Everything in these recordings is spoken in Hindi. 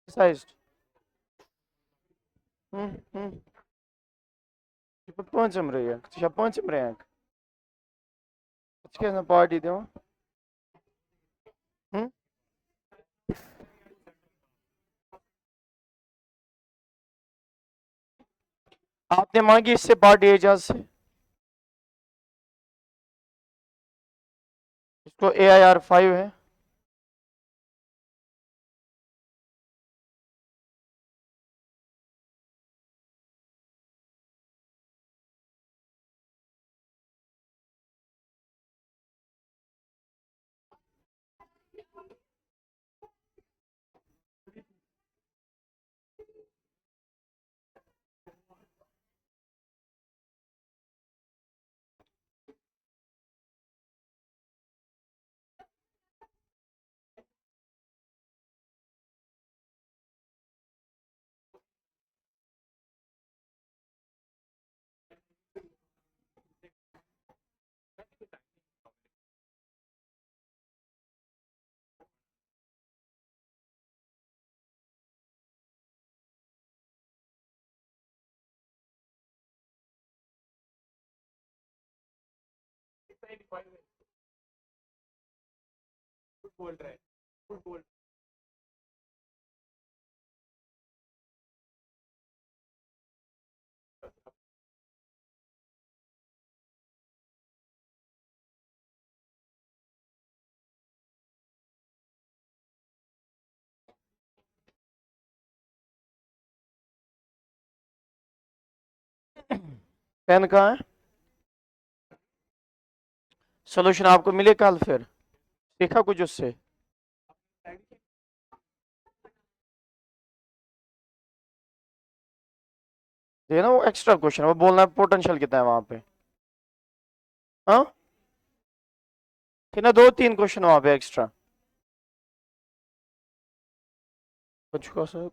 Size pânzim react. Și pânzim react. Ce na party deu? आपने मांगी इससे पार्टी एजाज से, इसको AIR5 है। पेन कहाँ है? सोल्यूशन आपको मिले कल, फिर सीखा कुछ उससे? ये ना वो एक्स्ट्रा क्वेश्चन, वो बोलना है पोटेंशियल कितना है वहां पे। हाँ ना, 2-3 क्वेश्चन वहां पे एक्स्ट्रा। कुछ को सर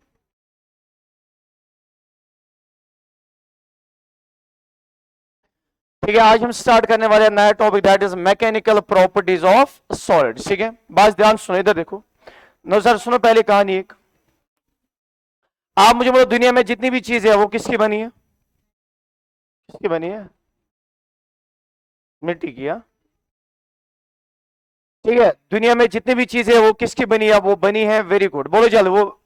ठीक है, आज हम स्टार्ट करने वाले नया topic, that is mechanical properties of solid. ठीक है, बस ध्यान सुनो, इधर देखो। नो सर सुनो, पहले कहानी एक, आप मुझे बोलो दुनिया में जितनी भी चीजें है वो किसकी बनी है? किसकी बनी है? मिट्टी की। हाँ ठीक है, दुनिया में जितनी भी चीजें है वो किसकी बनी है? वो बनी है, वेरी गुड, बोलो जल्द, वो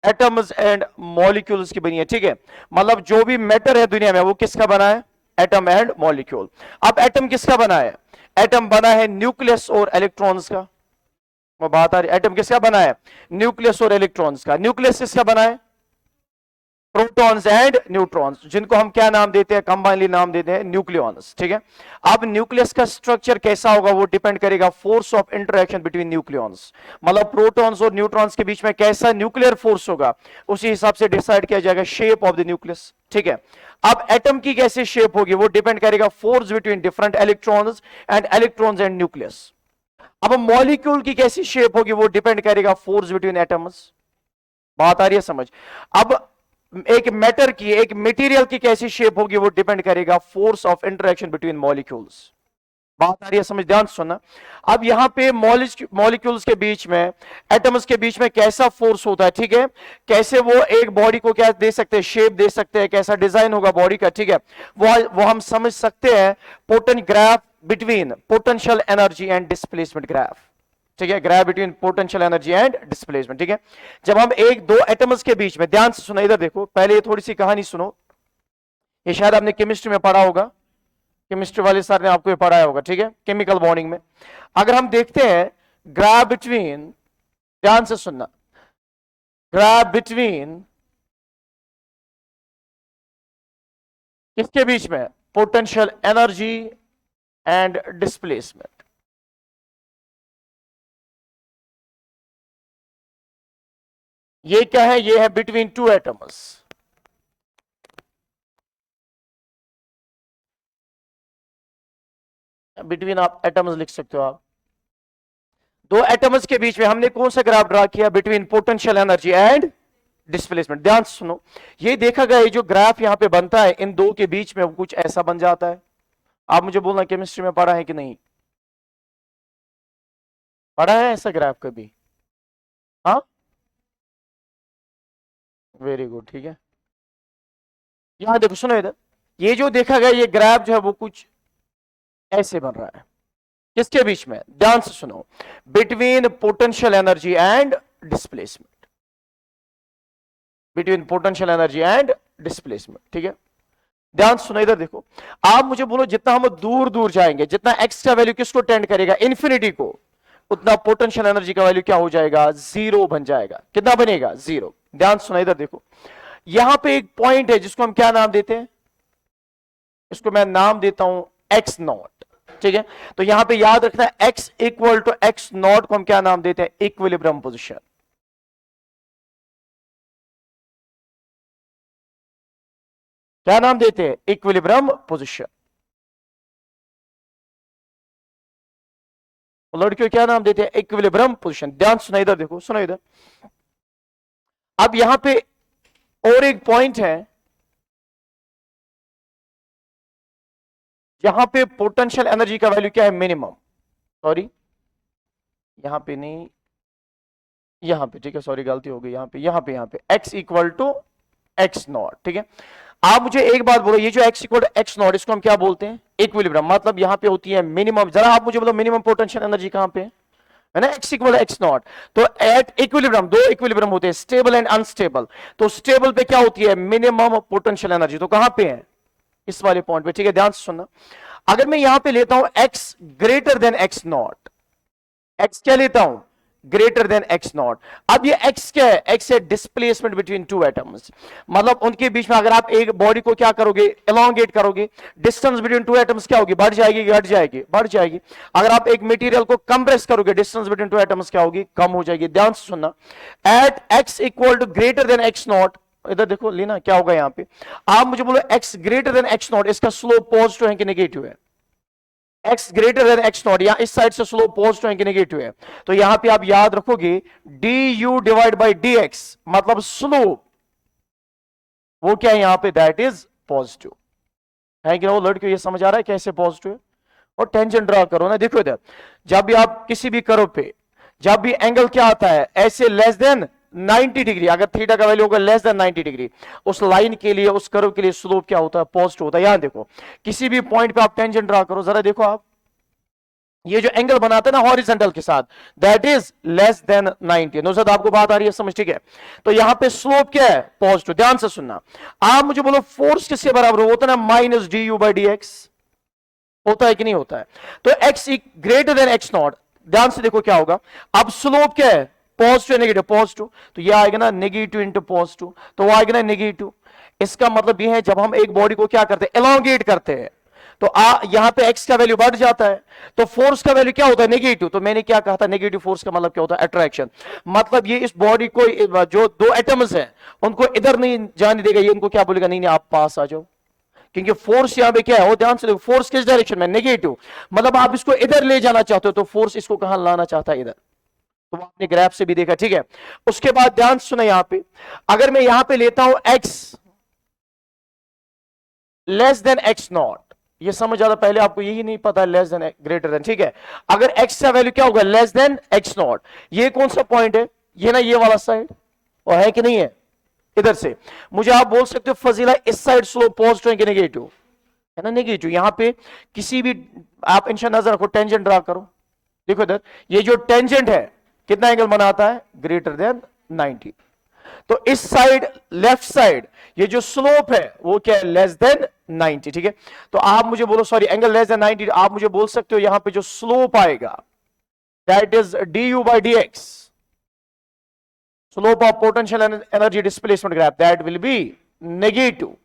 एटम्स एंड मॉलिक्यूल्स की बनी है। ठीक है, मतलब जो भी मैटर है दुनिया में वो किसका बना है? Atom and molecule. अब एटम किसका बना है? एटम बना है न्यूक्लियस और इलेक्ट्रॉन्स का। वो बात आ रही, एटम किसका बना है? न्यूक्लियस और इलेक्ट्रॉन्स का। न्यूक्लियस किसका बना है? प्रोटॉन्स एंड न्यूट्रॉन्स, जिनको हम क्या नाम देते हैं? कंबाइनली नाम देते हैं न्यूक्लियॉन्स। ठीक है, अब न्यूक्लियस का स्ट्रक्चर कैसा होगा वो डिपेंड करेगा force of interaction between nucleons, मतलब प्रोटॉन्स और न्यूट्रॉन्स के बीच में कैसा न्यूक्लियर फोर्स होगा, उसी हिसाब से डिसाइड किया जाएगा शेप ऑफ द न्यूक्लियस। ठीक है, अब एटम की कैसे शेप होगी वो डिपेंड करेगा force between different electrons and nucleus. अब मॉलिक्यूल की कैसी शेप होगी वो डिपेंड करेगा फोर्स बिटवीन एटम्स। बात आ रही है समझ? अब एक मैटर की, एक मटेरियल की कैसी शेप होगी वो डिपेंड करेगा force of interaction between molecules. बात आ रही है समझ? ध्यान सुनना। अब यहां पे मॉलिक्यूल्स के बीच में, एटम्स के बीच में कैसा फोर्स होता है? ठीक है, कैसे वो एक बॉडी को क्या दे सकते हैं? शेप दे सकते हैं, कैसा डिजाइन होगा बॉडी का। ठीक है, वो हम समझ सकते हैं potential graph between potential energy and displacement graph. ठीक है, graph between potential energy and displacement. ठीक है, जब हम एक दो एटम्स के बीच में, ध्यान से सुनो, इधर देखो, पहले ये थोड़ी सी कहानी सुनो, ये शायद आपने केमिस्ट्री में पढ़ा होगा, केमिस्ट्री वाले सर ने आपको ये पढ़ाया होगा। ठीक है, केमिकल बॉन्डिंग में अगर हम देखते हैं ग्राफ बिटवीन, ध्यान से सुनना, ग्राफ बिटवीन किसके बीच में? Potential energy and displacement. ये क्या है? ये है बिटवीन टू एटम्स। बिटवीन आप एटम्स लिख सकते हो आप, दो एटम्स के बीच में हमने कौन सा ग्राफ ड्रा किया? Between potential energy and displacement. ध्यान सुनो, ये देखा गया, ये जो ग्राफ यहां पे बनता है इन दो के बीच में कुछ ऐसा बन जाता है। आप मुझे बोलना केमिस्ट्री में पढ़ा है कि नहीं? पढ़ा है ऐसा ग्राफ कभी? हाँ वेरी गुड, ठीक है। यहां देखो, सुनो इधर, ये जो देखा गया ये ग्राफ जो है वो कुछ ऐसे बन रहा है। किसके बीच में, ध्यान से सुनो, between potential energy and displacement, between potential energy and displacement, ठीक है। ध्यान सुनो इधर देखो, आप मुझे बोलो जितना हम दूर दूर जाएंगे, जितना एक्स का वैल्यू किसको टेंड करेगा, इंफिनिटी को, उतना पोटेंशियल एनर्जी का वैल्यू क्या हो जाएगा, जीरो बन जाएगा। कितना बनेगा, जीरो। ध्यान सुनो इधर देखो, यहां पे एक पॉइंट है जिसको हम क्या नाम देते हैं, इसको मैं नाम देता हूं एक्स नॉट, ठीक है। तो यहां पे याद रखना, x equal to x naught को हम क्या नाम देते हैं, इक्विलिब्रियम पोजीशन। क्या नाम देते हैं, इक्विलिब्रियम पोजीशन। लड़कियों क्या नाम देते हैं, इक्विलिब्रियम पोजीशन। ध्यान सुनो इधर देखो, सुनो इधर, अब यहां पे और एक पॉइंट है जहां पे पोटेंशियल एनर्जी का वैल्यू क्या है, मिनिमम, सॉरी यहां पे नहीं, यहां पे, ठीक है, सॉरी गलती हो गई, यहां पे x equal to x naught, ठीक है। आप मुझे एक बात बोलो, ये जो x equal to x naught, इसको हम क्या बोलते हैं, इक्विलिब्रियम। मतलब यहां पे होती है मिनिमम, जरा आप मुझे बोलो मिनिमम पोटेंशियल एनर्जी कहां पे है ना, एक्स इक्वल एक्स नॉट। तो एट इक्विलिब्रियम, दो इक्विलिब्रियम होते हैं, स्टेबल एंड अनस्टेबल। तो स्टेबल पे क्या होती है, मिनिमम पोटेंशियल एनर्जी, तो कहां पे है, इस वाले पॉइंट पे, ठीक है। ध्यान से सुनना, अगर मैं यहां पे लेता हूं x greater than x not, x क्या लेता हूं, ग्रेटर देन एक्स नॉट। अब ये एक्स क्या है, एक्स है डिस्प्लेसमेंट बिटवीन टू एटम्स, मतलब उनके बीच में अगर आप एक बॉडी को क्या करोगे, एलोंगेट करोगे, डिस्टेंस बिटवीन टू एटम्स क्या होगी, बढ़ जाएगी, घट जाएगी, बढ़ जाएगी। अगर आप एक मटेरियल को कंप्रेस करोगे, डिस्टेंस बिटवीन टू एटम्स क्या होगी, कम हो जाएगी। ध्यान से सुनना, at x equal to greater than x naught, इधर देखो लेना क्या होगा, यहां पे आप मुझे बोलो x greater than x not, इसका स्लोप पॉजिटिव है कि नेगेटिव है, x greater than x not, या इस साइड से स्लोप पॉजिटिव है कि नेगेटिव है। तो यहां पे आप याद रखोगे D you divide by D x, मतलब स्लोप वो क्या है यहां पे, दैट इज पॉजिटिव है कि वो। लड़कियों ये समझ आ रहा है कैसे पॉजिटिव है। और टेंजेंट ड्रा करो ना, देखो इधर, जब भी आप किसी भी कर्व पे, जब भी एंगल क्या आता है, ऐसे लेस देन 90 डिग्री, अगर थीटा का वैल्यू होगा लेस देन 90 डिग्री, उस लाइन के लिए, उस कर्व के लिए स्लोप क्या होता है, पॉजिटिव होता है। यहां देखो, किसी भी पॉइंट पे आप टेंजेंट ड्रा करो, जरा देखो आप, ये जो एंगल बनाते हैं ना हॉरिजॉन्टल के साथ, that is less then 90। Nusrat आपको बात आ रही है समझ, ठीक है। तो यहां पे स्लोप क्या है, पॉजिटिव। ध्यान से सुनना, आप मुझे बोलो फोर्स किसके बराबर होता है ना, minus D you by D x, होता है कि नहीं होता है। तो x greater than x not, ध्यान से देखो क्या होगा, अब स्लोप क्या है, पॉजिटिव नेगेटिव, पॉजिटिव, तो ये आएगा ना नेगेटिव इंटू पॉजिटिव, तो वो आएगा ना नेगेटिव। इसका मतलब ये है जब हम एक बॉडी को क्या करते हैं, एलोंगेट करते हैं, तो यहां पे एक्स का वैल्यू बढ़ जाता है, तो फोर्स का वैल्यू क्या होता है, नेगेटिव। तो मैंने क्या कहा था, नेगेटिव फोर्स का मतलब क्या होता है, अट्रैक्शन। मतलब ये इस बॉडी को, जो दो एटम्स हैं उनको इधर नहीं जाने देगा, ये उनको क्या बोलेगा, नहीं नहीं आप पास आ जाओ, क्योंकि फोर्स यहां पे क्या है, वो ध्यान से देखो, फोर्स किस डायरेक्शन में, नेगेटिव। मतलब आप इसको इधर ले जाना चाहते हो, तो फोर्स इसको कहां लाना चाहता है, इधर। तो आपने ग्राफ से भी देखा, ठीक है। उसके बाद ध्यान सुना, यहां पे अगर मैं यहां पे लेता हूं x less than x not, ये समझ आता, पहले आपको यही नहीं पता, लेस देन ग्रेटर देन, ठीक है। अगर एक्स का वैल्यू क्या होगा, लेस देन एक्स नॉट, ये कौन सा पॉइंट है, ये ना ये वाला साइड, और है कि नहीं है, इधर से मुझे आप बोल सकते हो फजीला, इस साइड स्लोप पॉजिटिव है कि नेगेटिव है ना, नेगेटिव। यहां पे किसी भी, आप इंशा नजर रखो, टेंजेंट ड्रा करो, देखो इधर, ये जो टेंजेंट है कितना एंगल बनाता है, ग्रेटर देन 90। तो इस साइड, लेफ्ट साइड, ये जो स्लोप है वो क्या है, लेस देन 90, ठीक है। तो आप मुझे बोलो, सॉरी एंगल लेस देन 90, आप मुझे बोल सकते हो यहां पे जो स्लोप आएगा, that is D you by D x, slope of potential energy displacement graph, that will be negative.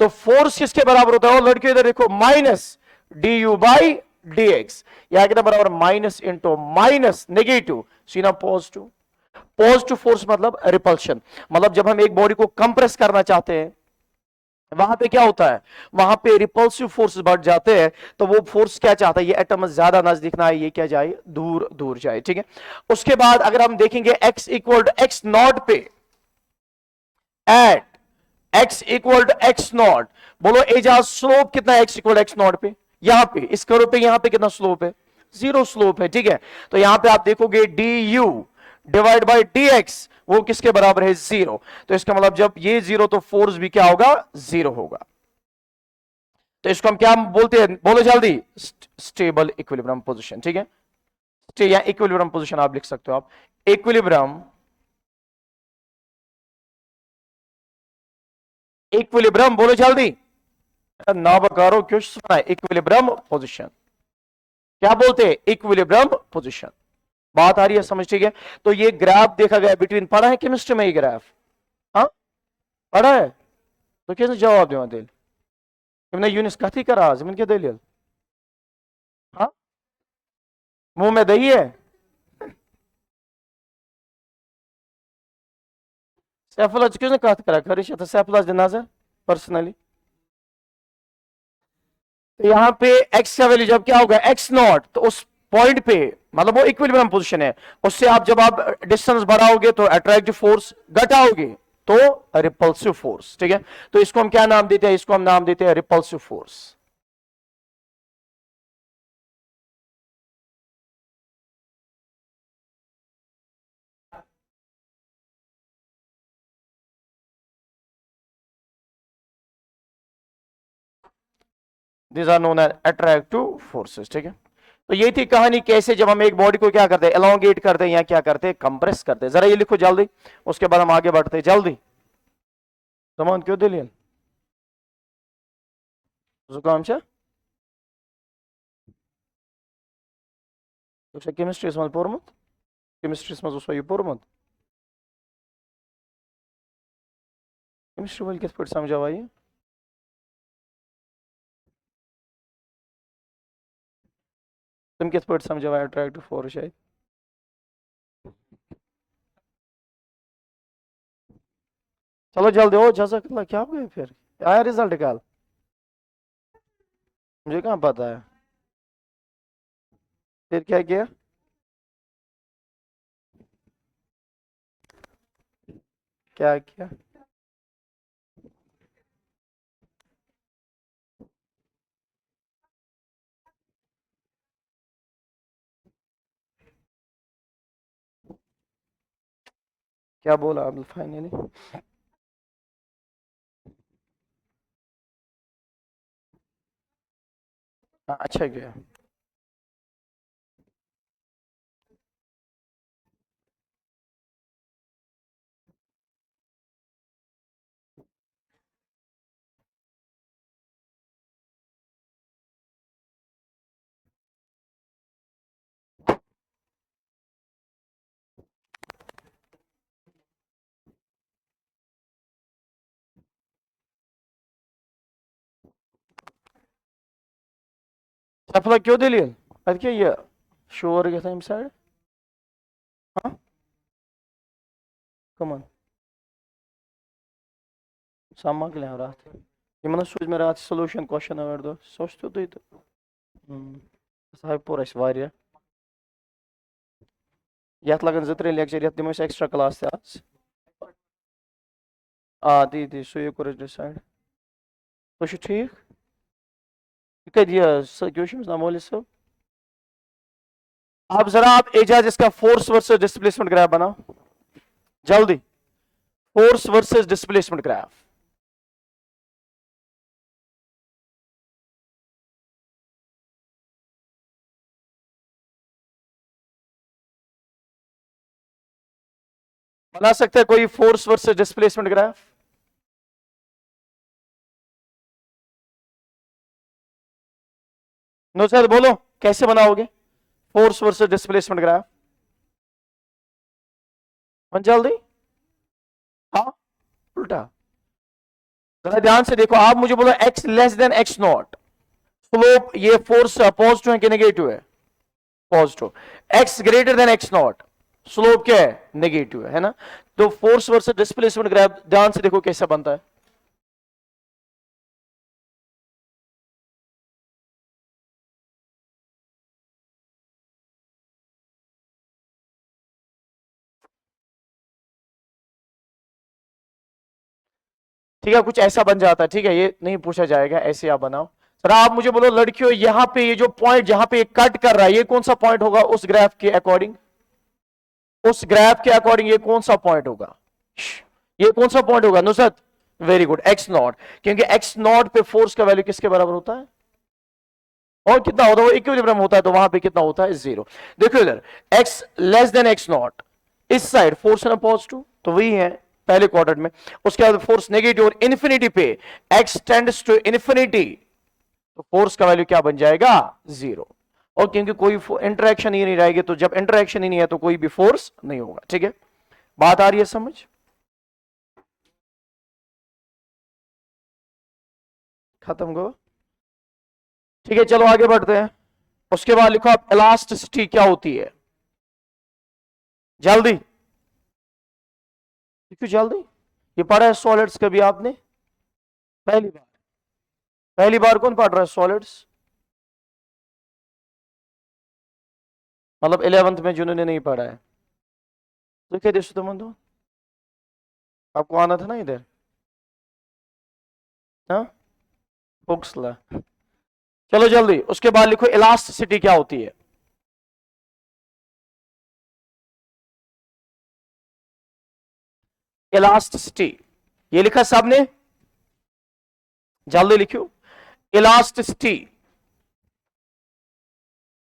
तो फोर्स किसके बराबर होता है, लड़के इधर देखो, minus D you by D x, यहां कितना बराबर, माइनस इंटू माइनस नेगेटिव, सीना पॉजिटिव। पॉजिटिव फोर्स मतलब रिपल्शन, मतलब जब हम एक बॉडी को कंप्रेस करना चाहते हैं, वहां पे क्या होता है, वहां पे रिपल्सिव फोर्स बढ़ जाते हैं, तो वो फोर्स क्या चाहता है, ये एटम ज्यादा नजदीक ना आए, ये क्या जाए, दूर दूर जाए, ठीक है। उसके बाद अगर हम देखेंगे x equal to x not पे, at x equal to x not, बोलो एजाज स्लोप कितना है, एक्स इक्वल एक्स नॉट पे, यहां पे इस कर्व पे, यहां पे कितना स्लोप है, जीरो स्लोप है, ठीक है। तो यहां पे आप देखोगे D you divide by D x, वो किसके बराबर है, 0। तो इसका मतलब जब ये 0 तो फोर्स भी क्या होगा, 0 होगा। तो इसको हम क्या बोलते हैं, बोलो जल्दी, स्टेबल इक्विलिब्रियम पोजीशन, ठीक है। या इक्विलिब्रियम पोजीशन आप लिख सकते हो, आप इक्विलिब्रियम, इक्विलिब्रियम बोलो जल्दी, ना बकारो क्यों सुना है, इक्विलिब्रियम पोजीशन क्या बोलते हैं, इक्विलिब्रियम पोजीशन। बात आ रही है समझ, ठीक है। तो ये ग्राफ देखा गया बिटवीन, पढ़ा है केमिस्ट्री में ये ग्राफ, हाँ पढ़ा है, तो कैसे जवाब देवा दिल इमने यूनिस कथी करा जमीन के दलिल, हाँ मुंह में दही है। सैफुल्लाह किसने कहा करा खरीश तो सैफुल्लाह जनाजा पर्सनली। तो यहां पे x का वैल्यू जब क्या होगा x नॉट, तो उस पॉइंट पे मतलब वो इक्विलिब्रियम पोजीशन है, उससे आप जब आप डिस्टेंस बढ़ाओगे तो अट्रैक्टिव फोर्स घटाओगे तो रिपल्सिव फोर्स, ठीक है। तो इसको हम क्या नाम देते हैं, इसको हम नाम देते हैं repulsive force. These are known as attractive forces, ठीक है। तो ये थी कहानी कैसे जब हम एक बॉडी को क्या करते हैं, एलोंगेट करते हैं या क्या करते हैं, कंप्रेस करते हैं। जरा ये लिखो जल्दी, उसके बाद हम आगे बढ़ते हैं जल्दी। जमान क्यों दिलियन जुकाम से केमिस्ट्री मज पोर्मुत, केमिस्ट्री मज ये पोर्मुत, केमिस्ट्री वाल कित पे समझावा ये, तुम कित पे समझावा अट्रैक्टिव फोर्स शायद। चलो जल्दी हो जज़ाकल्लाह, क्या हो गया फिर, आया रिजल्ट निकाल, मुझे कहाँ पता है। फिर क्या किया, क्या किया, क्या बोला अब फाइनली, अच्छा किया। सफला क्यों दिलियन अद क्या ये शोर गया था साइड, हाँ कमन सामा के लिए रात ये सोच में रात सोल्यूशन क्वेश्चन अवर दो सोचते तो साहब पोर वारिया यथ लगन 2-3 लेक्चर यथ दिमो एक्स्ट्रा क्लास आज दी दी सो कोर डिसाइड तो ठीक कद ये क्यों नाम मौली साहब। अब जरा आप एजाज इसका फोर्स वर्सेस डिस्प्लेसमेंट ग्राफ बनाओ जल्दी, फोर्स वर्सेस डिस्प्लेसमेंट ग्राफ। बना सकते हैं कोई force versus displacement graph, no sir बोलो कैसे बनाओगे फोर्स वर्सेस डिस्प्लेसमेंट ग्राफ, जल्दी, हाँ उल्टा। जरा ध्यान से देखो, आप मुझे बोलो x less than x not, slope ये फोर्स पॉजिटिव है कि नेगेटिव है, positive, x greater than x not, slope क्या है, नेगेटिव है ना। तो फोर्स वर्सेस डिस्प्लेसमेंट ग्राफ ध्यान से देखो कैसा बनता है, ठीक है कुछ ऐसा बन जाता है, ठीक है ये नहीं पूछा जाएगा, ऐसे आप बनाओ। सर आप मुझे बोलो लड़कियों, यहां पे ये जो पॉइंट जहां पे कट कर रहा है ये कौन सा पॉइंट होगा उस ग्राफ के अकॉर्डिंग, उस ग्राफ के अकॉर्डिंग ये कौन सा पॉइंट होगा, ये कौन सा पॉइंट होगा Nusrat? Very good, x not, क्योंकि एक्स नॉट पे फोर्स का वैल्यू किसके बराबर होता है, और कितना होता है, वो इक्विलिब्रियम होता है, तो वहां पे कितना होता है, जीरो। देखो इधर x less than x not, इस साइड फोर्स है ना पॉजिटिव, तो वही है पहले क्वाड्रेंट में। उसके बाद फोर्स नेगेटिव और इन्फिनिटी पे, एक्स टेंड्स टू इन्फिनिटी, तो फोर्स का वैल्यू क्या बन जाएगा, जीरो। और क्योंकि कोई इंटरेक्शन ही नहीं रहेगी, तो जब इंटरेक्शन ही नहीं है तो कोई भी फोर्स नहीं होगा। ठीक है, बात आ रही है समझ? खत्म गो। ठीक है, चलो आगे बढ़ते हैं। उसके बाद लिखो आप इलास्टिसिटी क्या होती है, जल्दी क्यों जल्दी, ये पढ़ा है सॉलिड्स कभी आपने, पहली बार? पहली बार कौन पढ़ रहा है सॉलिड्स, मतलब 11th में जिन्होंने नहीं पढ़ा है, तो क्या देश तुम दो, आपको आना था ना इधर, हाँ बुक्स ला। चलो जल्दी, उसके बाद लिखो इलास्टिसिटी क्या होती है, इलास्टिसिटी, ये लिखा सबने, जल्दी लिखो इलास्टिसिटी।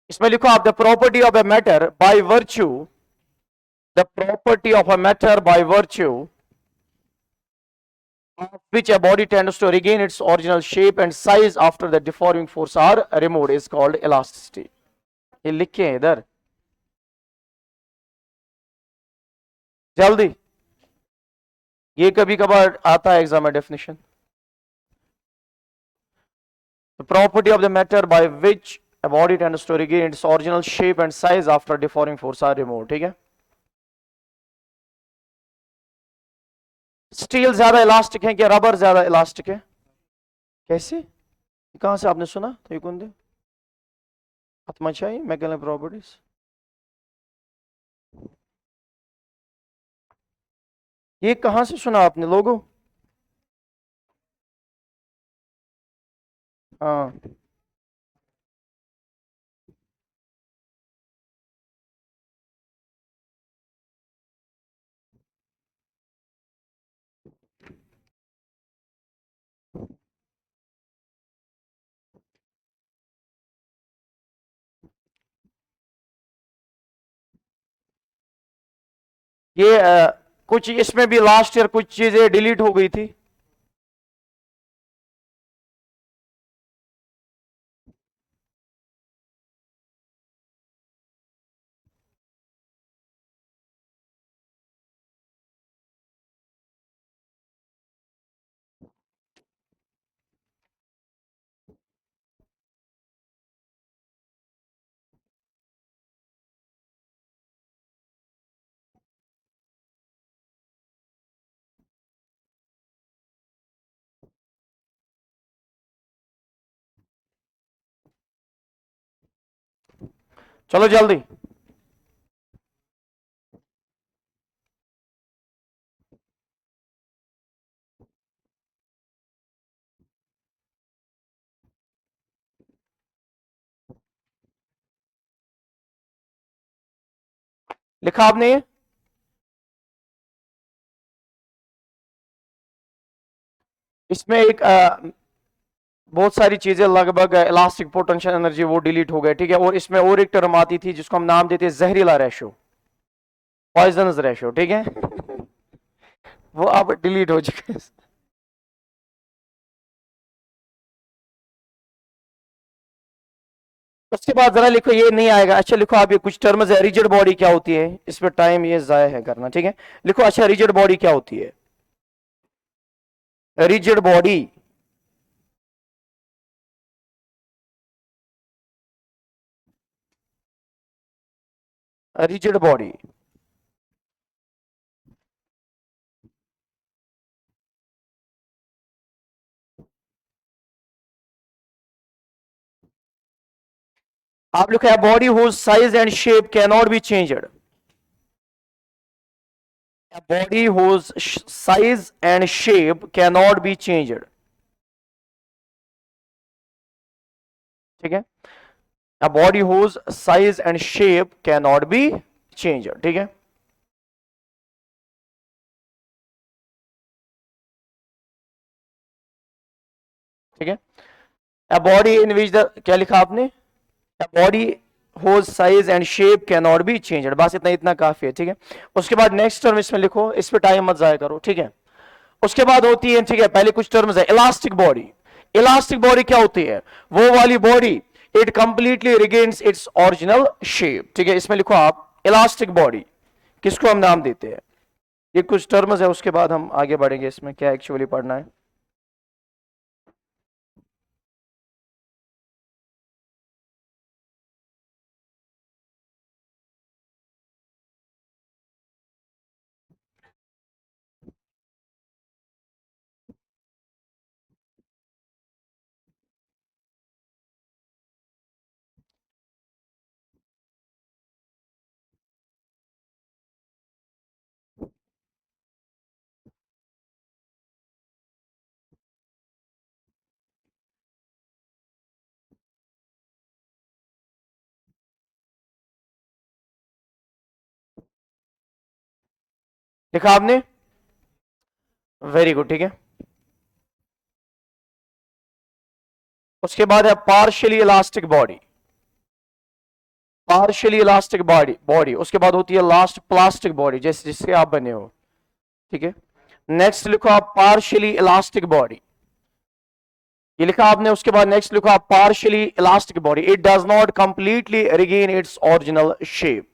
इसमें लिखो आप the property of a matter by virtue, the property of a matter by virtue of which a body tends to regain its original shape and size after the deforming force are removed is called elasticity। ये लिखे हैं इधर, जल्दी, ये कभी कभार आता है एग्जाम में definition. The property of the matter by which a body tends to regain its original shape and size after deforming force are removed। ठीक है, स्टील ज्यादा इलास्टिक है क्या रबर ज्यादा इलास्टिक है, कैसे, कहां से आपने सुना, तो ये कौन दे आत्मचाई मैकेनिकल प्रॉपर्टीज, ये कहां से सुना आपने लोगों, हाँ ये कुछ इसमें भी लास्ट ईयर कुछ चीजें डिलीट हो गई थी, चलो जल्दी, लिखा आपने ये, इसमें एक बहुत सारी चीजें लगभग इलास्टिक पोटेंशियल एनर्जी वो डिलीट हो गए। ठीक है, और इसमें और एक टर्म आती थी जिसको हम नाम देते हैं जहरीला रेशो, पॉइजनस रेशो। ठीक है, वो अब डिलीट हो चुके हैं। उसके बाद जरा लिखो, ये नहीं आएगा, अच्छा लिखो आप, ये कुछ टर्म्स है, रिजिड बॉडी क्या होती है, इस पर टाइम ये जाया है करना। ठीक है, लिखो अच्छा रिजिड बॉडी क्या होती है, रिजिड बॉडी, रिजिड बॉडी, आप लिखो है body whose size and shape can not be changed, a body whose size and shape cannot be changed। ठीक है, a body whose size and shape cannot be changed। ठीक है, ठीक है। A body in which the, क्या लिखा आपने, A body whose size and shape cannot be changed, बस इतना इतना काफी है, ठीक है। उसके बाद नेक्स्ट टर्म इसमें लिखो, इस पे टाइम मत जाया करो, ठीक है। उसके बाद होती है, ठीक है, पहले कुछ टर्म्स है, इलास्टिक बॉडी। इलास्टिक बॉडी क्या होती है, वो वाली body it completely regains it's original shape, ठीक है। इसमें लिखो आप इलास्टिक बॉडी, किसको हम नाम देते हैं। ये कुछ टर्म्स है, उसके बाद हम आगे बढ़ेंगे इसमें क्या एक्चुअली पढ़ना है। लिखा आपने, वेरी गुड, ठीक है। उसके बाद है partially elastic body, partially elastic body body उसके बाद होती है लास्ट प्लास्टिक बॉडी, जैसे जिससे आप बने हो, ठीक है। नेक्स्ट लिखो आप पार्शियली इलास्टिक बॉडी, ये लिखा आपने। उसके बाद नेक्स्ट लिखो आप partially elastic body, it does not completely regain its original shape,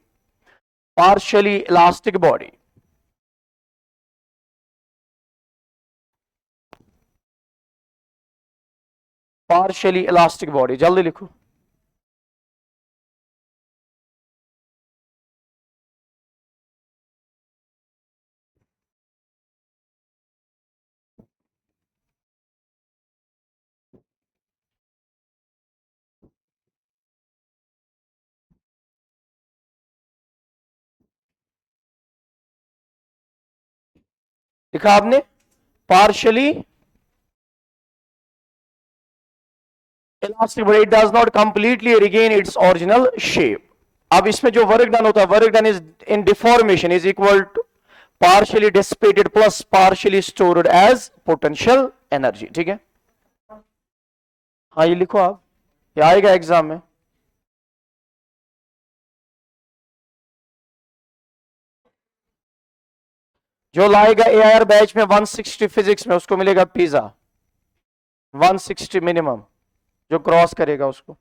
partially elastic body. Partially elastic body, जल्दी लिखो। लिखा आपने partially elastic body, it does not completely regain its original shape. अब इसमें जो वर्क डन होता है, work done is in deformation is equal to partially dissipated plus partially stored as potential energy, ठीक है। हाँ ये लिखो आप, ये आएगा एग्जाम में। जो लाएगा एआईआर बैच में 160 फिजिक्स में, उसको मिलेगा पिज्जा 160 मिनिमम, जो क्रॉस करेगा उसको।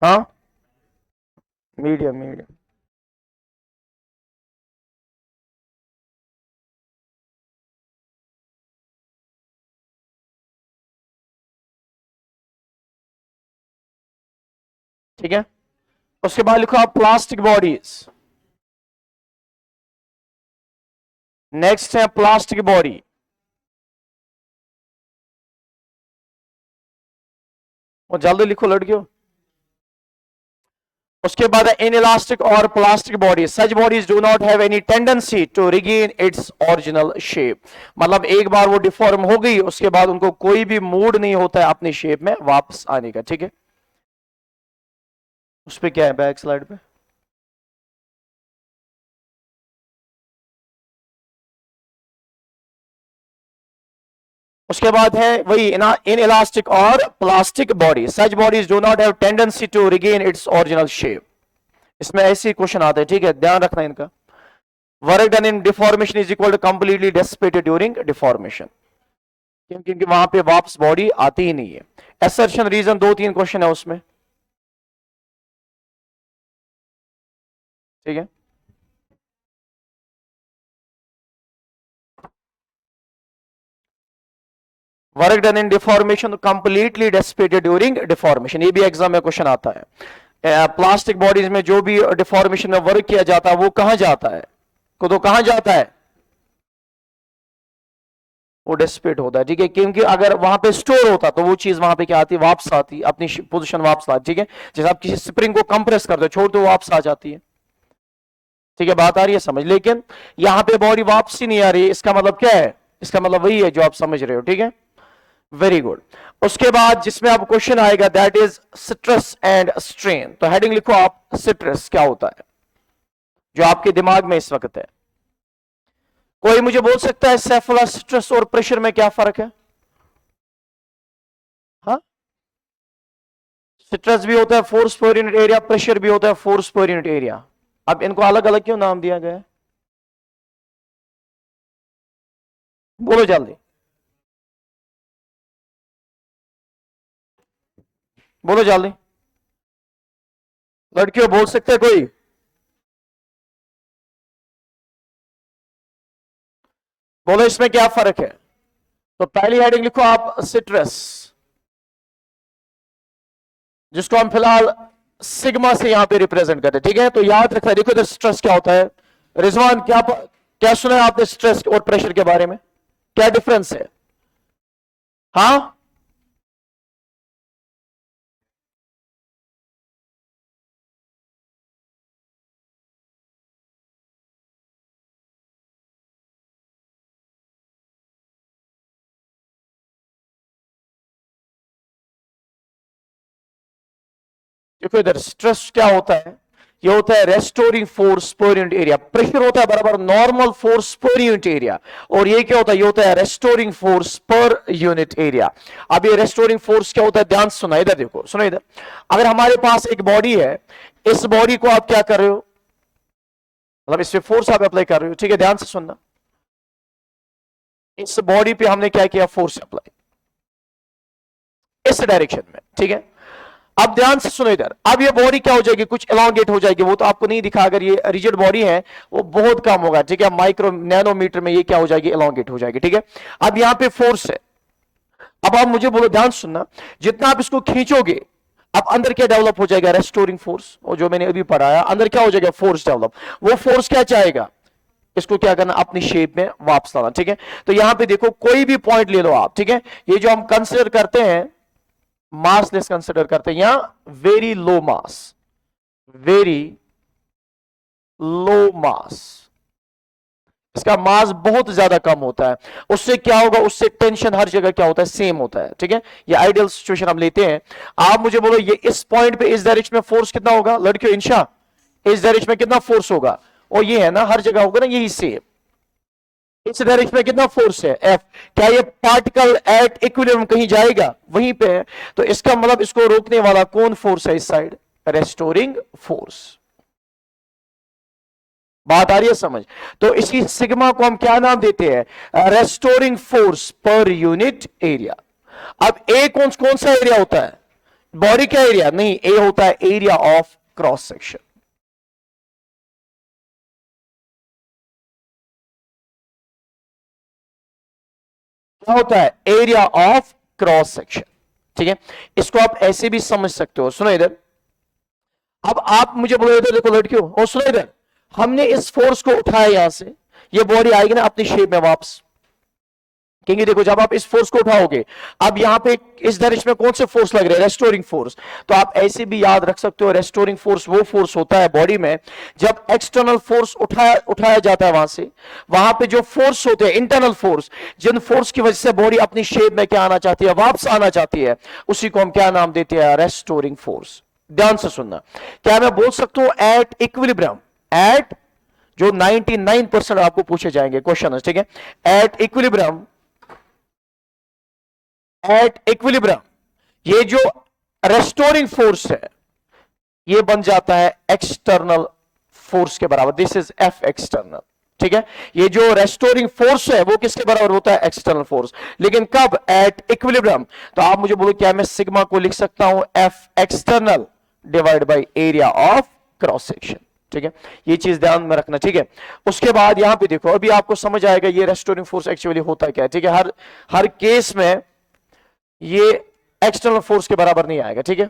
हाँ मीडियम मीडियम, ठीक है। उसके बाद लिखो आप प्लास्टिक बॉडीज, नेक्स्ट है प्लास्टिक बॉडी। और जल्दी लिखो लड़कियों। उसके बाद इन इलास्टिक और plastic body, such bodies do not have any tendency to regain its original shape, मतलब एक बार वो डिफॉर्म हो गई उसके बाद उनको कोई भी मूड नहीं होता है अपनी शेप में वापस आने का, ठीक है। उस पे क्या है बैक स्लाइड पे, उसके बाद है वही इन इलास्टिक और plastic body, such bodies do not have tendency to regain its original shape. इसमें ऐसे क्वेश्चन आते हैं, ठीक है, ध्यान रखना इनका। Work done in deformation is equal to completely dissipated during deformation, क्योंकि वहां पे वापस बॉडी आती ही नहीं है। असर्शन रीजन 2-3 क्वेश्चन है उसमें, ठीक है। Work done in deformation completely dissipated during deformation, ये भी एग्जाम में क्वेश्चन आता है। प्लास्टिक बॉडीज में जो भी डिफॉर्मेशन में वर्क किया जाता है वो कहां जाता है, को तो कहां जाता है, वो डिसिपेट होता है, ठीक है। क्योंकि अगर वहां पे स्टोर होता तो वो चीज वहां पे क्या आती, वापस आती, अपनी पोजीशन वापस आती, ठीक है। जैसे आप किसी स्प्रिंग को कंप्रेस करते हो, छोड़ दो, वापस आ जाती है, ठीक है, बात आ रही है समझ। लेकिन यहां पे बॉडी वापस ही नहीं आ रही, इसका मतलब क्या है, इसका मतलब वही है जो आप समझ रहे हो, ठीक है, वेरी गुड। उसके बाद जिसमें आप क्वेश्चन आएगा that is stress and strain, तो हेडिंग लिखो आप स्ट्रेस क्या होता है, जो आपके दिमाग में इस वक्त है। कोई मुझे बोल सकता है सेफुलर स्ट्रेस और प्रेशर में क्या फर्क है, स्ट्रेस भी होता है force per unit area, pressure भी होता है फोर्स पर यूनिट एरिया। अब इनको अलग अलग क्यों नाम दिया गया है? बोलो जल्दी, बोलो जल्दी, लड़कियों बोल सकते हैं कोई? बोलो इसमें क्या फर्क है? तो पहली हेडिंग लिखो आप स्ट्रेस, जिसको हम फिलहाल सिग्मा से यहां पे रिप्रेजेंट करते हैं, ठीक है? तो याद रखना, देखो इधर स्ट्रेस क्या होता है। रिजवान क्या क्या सुना है आपने स्ट्रेस और प्रेशर के बारे में? क्या डिफरेंस है? हाँ, देखो इधर स्ट्रेस क्या होता है, ये होता है restoring force per unit area. Pressure होता है बराबर normal force per unit area, और ये क्या होता है, ये होता है restoring force per unit area. अब ये रेस्टोरिंग फोर्स क्या होता है, ध्यान से सुना, इधर देखो, सुनो इधर। अगर हमारे पास एक बॉडी है, इस बॉडी को आप क्या कर रहे हो, मतलब इस पे फोर्स आप अप्लाई कर रहे हो, ठीक है? ध्यान से सुनना, इस बॉडी पे हमने क्या किया, फोर्स अप्लाई इस डायरेक्शन में, ठीक है? अब ध्यान से सुनो इधर, अब ये बॉडी क्या हो जाएगी, कुछ एलोंगेट हो जाएगी, वो तो आपको नहीं दिखा, अगर ये रिजिड बॉडी है वो बहुत कम होगा, ठीक है? माइक्रो नैनोमीटर में ये क्या हो जाएगी, एलोंगेट हो जाएगी, ठीक है? अब यहां पे फोर्स है, अब आप मुझे बोलो, ध्यान सुनना, जितना आप इसको खींचोगे, अब अंदर क्या डेवलप हो जाएगा, रेस्टोरिंग फोर्स, और जो मैंने अभी पढ़ाया, अंदर क्या हो जाएगा, फोर्स डेवलप। वो फोर्स क्या चाहेगा, इसको क्या करना, अपनी शेप में वापस लाना, ठीक है? तो यहां पे देखो, कोई भी पॉइंट ले लो आप, ठीक है? ये जो हम कंसिडर करते हैं, मासलेस कंसिडर करते हैं, यहां वेरी लो मास, वेरी लो मास, इसका मास बहुत ज्यादा कम होता है। उससे क्या होगा, उससे टेंशन हर जगह क्या होता है, सेम होता है, ठीक है? ये आइडियल सिचुएशन हम लेते हैं। आप मुझे बोलो, ये इस पॉइंट पे इस डायरेक्शन में फोर्स कितना होगा लड़कियों, इंशा, इस डायरेक्शन में कितना फोर्स होगा? और ये है ना, हर जगह होगा ना, यही सेम। इस डायरेक्शन में कितना फोर्स है, एफ। क्या ये पार्टिकल एट इक्विलिब्रियम कहीं जाएगा, वहीं पे है? तो इसका मतलब इसको रोकने वाला कौन फोर्स है इस साइड, रेस्टोरिंग फोर्स। बात आ रही है समझ? तो इसी सिग्मा को हम क्या नाम देते हैं, restoring force per unit area. अब ए कौन कौन सा एरिया होता है, बॉडी का एरिया नहीं, ए होता है एरिया ऑफ क्रॉस सेक्शन। क्या होता है, एरिया ऑफ क्रॉस सेक्शन, ठीक है? इसको आप ऐसे भी समझ सकते हो, सुनो इधर। अब आप मुझे बोलो, इधर देखो लड़कियों, और सुनो इधर, हमने इस फोर्स को उठाया यहां से, ये बॉडी आएगी ना अपनी शेप में वापस, क्योंकि देखो जब आप इस फोर्स को उठाओगे, अब यहां पे इस डायरेक्शन में कौन से फोर्स लग रहे हैं, रेस्टोरिंग फोर्स। तो आप ऐसे भी याद रख सकते हो, रेस्टोरिंग फोर्स वो फोर्स होता है बॉडी में, जब एक्सटर्नल फोर्स उठाया जाता है वहां से, वहां पे जो फोर्स होते हैं, इंटरनल फोर्स, जिन फोर्स की वजह से बॉडी अपनी शेप में क्या आना चाहती है, वापस आना चाहती है, उसी को हम क्या नाम देते हैं, रेस्टोरिंग फोर्स। ध्यान से सुनना, क्या मैं बोल सकता हूं एट इक्विलिब्रियम, एट, जो 99% आपको पूछे जाएंगे क्वेश्चन, ठीक है? एट इक्विलिब्रियम, एट इक्विलिब्रियम, ये जो रेस्टोरिंग फोर्स है, ये बन जाता है एक्सटर्नल फोर्स के बराबर, दिस इज एफ एक्सटर्नल, ठीक है? ये जो रेस्टोरिंग फोर्स है वो किसके बराबर होता है, एक्सटर्नल फोर्स। लेकिन कब, एट इक्विलिब्रियम। तो आप मुझे बोलो, क्या मैं सिग्मा को लिख सकता हूं F external divide by area of cross section, ठीक है? ये चीज ध्यान में रखना, ठीक है? उसके बाद यहां पे देखो, अभी आपको समझ आएगा ये रेस्टोरिंग फोर्स एक्चुअली होता क्या है, ठीक है? हर केस में ये एक्सटर्नल फोर्स के बराबर नहीं आएगा, ठीक है?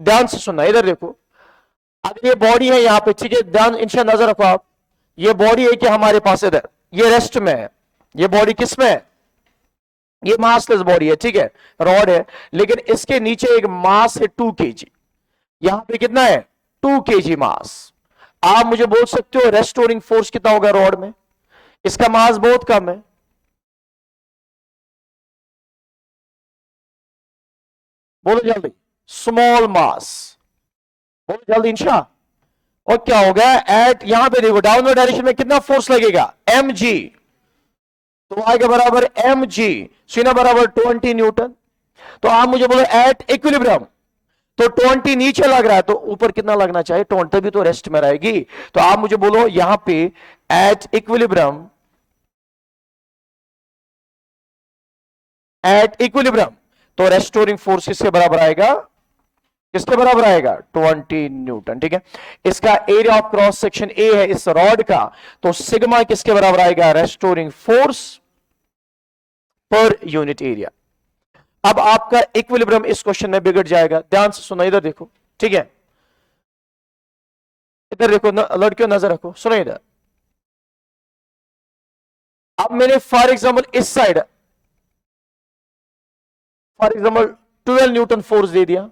ध्यान से सुनना, इधर देखो, अब ये बॉडी है यहां पे, ठीक है? ध्यान, इंशा नजर रखो आप, ये बॉडी है कि हमारे पास इधर, ये रेस्ट में है, ये बॉडी किस में है, ये मासलेस बॉडी है, ठीक है? रॉड है, लेकिन इसके नीचे एक मास है 2 kg, यहां पे कितना है, 2 kg मास। आप मुझे बोल सकते हो रेस्टोरिंग फोर्स कितना होगा रॉड में, इसका मास बहुत कम है, बोलो जल्दी, स्मॉल मास, बोलो जल्दी इंशा। और क्या होगा, एट यहां पे देखो डाउनवर्ड डायरेक्शन में कितना फोर्स लगेगा, mg, तो y के बराबर mg, सीना बराबर 20 न्यूटन। तो आप मुझे बोलो एट इक्विलिब्रियम, तो 20 नीचे लग रहा है तो ऊपर कितना लगना चाहिए? 20, तभी तो रेस्ट में रहेगी। तो आप मुझे बोलो यहां पे एट इक्विलिब्रियम तो रेस्टोरिंग फोर्स किसके बराबर आएगा? किसके बराबर आएगा? 20 न्यूटन। ठीक है, इसका area of cross section A है इस रॉड का, तो सिग्मा किसके बराबर आएगा? Restoring force per unit area. अब आपका इक्विलिब्रियम इस क्वेश्चन में बिगड़ जाएगा। ध्यान से सुनो, इधर देखो। ठीक है, इधर देखो लड़कियों, नजर रखो, सुनो इधर। अब मैंने फॉर एग्जाम्पल इस साइड 12 न्यूटन फोर्स दे दिया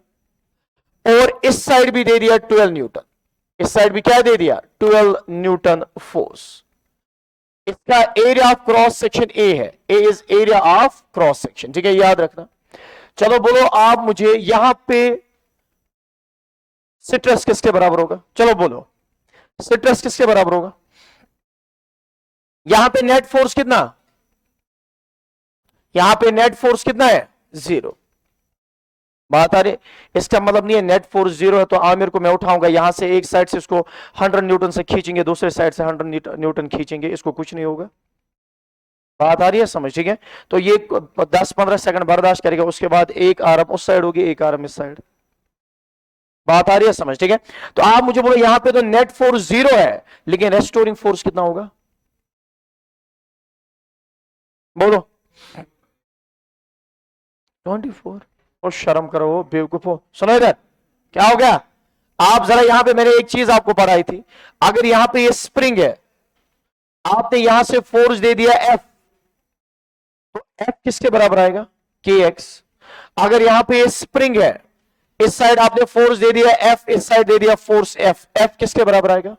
और इस साइड भी दे दिया 12 न्यूटन। इस साइड भी क्या दे दिया? 12 न्यूटन फोर्स। इसका area of cross section A है। A is area of cross section. ठीक है, याद रखना। चलो बोलो आप मुझे यहां पे स्ट्रेस किसके बराबर होगा? चलो बोलो स्ट्रेस किसके बराबर होगा? यहां पे नेट फोर्स कितना? यहां पे नेट फोर्स कितना है? 0। बात आ रही? इसका मतलब नहीं है नेट फोर्स 0 है तो आमिर को मैं उठाऊंगा यहां से, एक साइड से इसको 100 न्यूटन से खींचेंगे, दूसरे साइड से 100 न्यूटन खींचेंगे, इसको कुछ नहीं होगा। बात आ रही है समझ? ठीक है, तो ये 10-15 सेकंड बर्दाश्त करेगा, उसके बाद एक आर्म उस साइड होगी, एक आर्म इस साइड। बात आ रही है समझ? ठीक है, तो आप मुझे बोलो यहां पे तो नेट फोर्स 0 है, लेकिन रेस्टोरिंग फोर्स कितना होगा? बोलो 24। और शर्म करो बेवकूफो, सुनो इधर, क्या हो गया? आप जरा यहां पे मैंने एक चीज आपको पढ़ाई थी, अगर यहां पे ये स्प्रिंग है, आपने यहां से फोर्स दे दिया एफ, तो एफ किसके बराबर आएगा? के एक्स। अगर यहां पे ये स्प्रिंग है, इस साइड आपने फोर्स दे दिया एफ, इस साइड दे दिया फोर्स एफ, एफ किसके बराबर आएगा?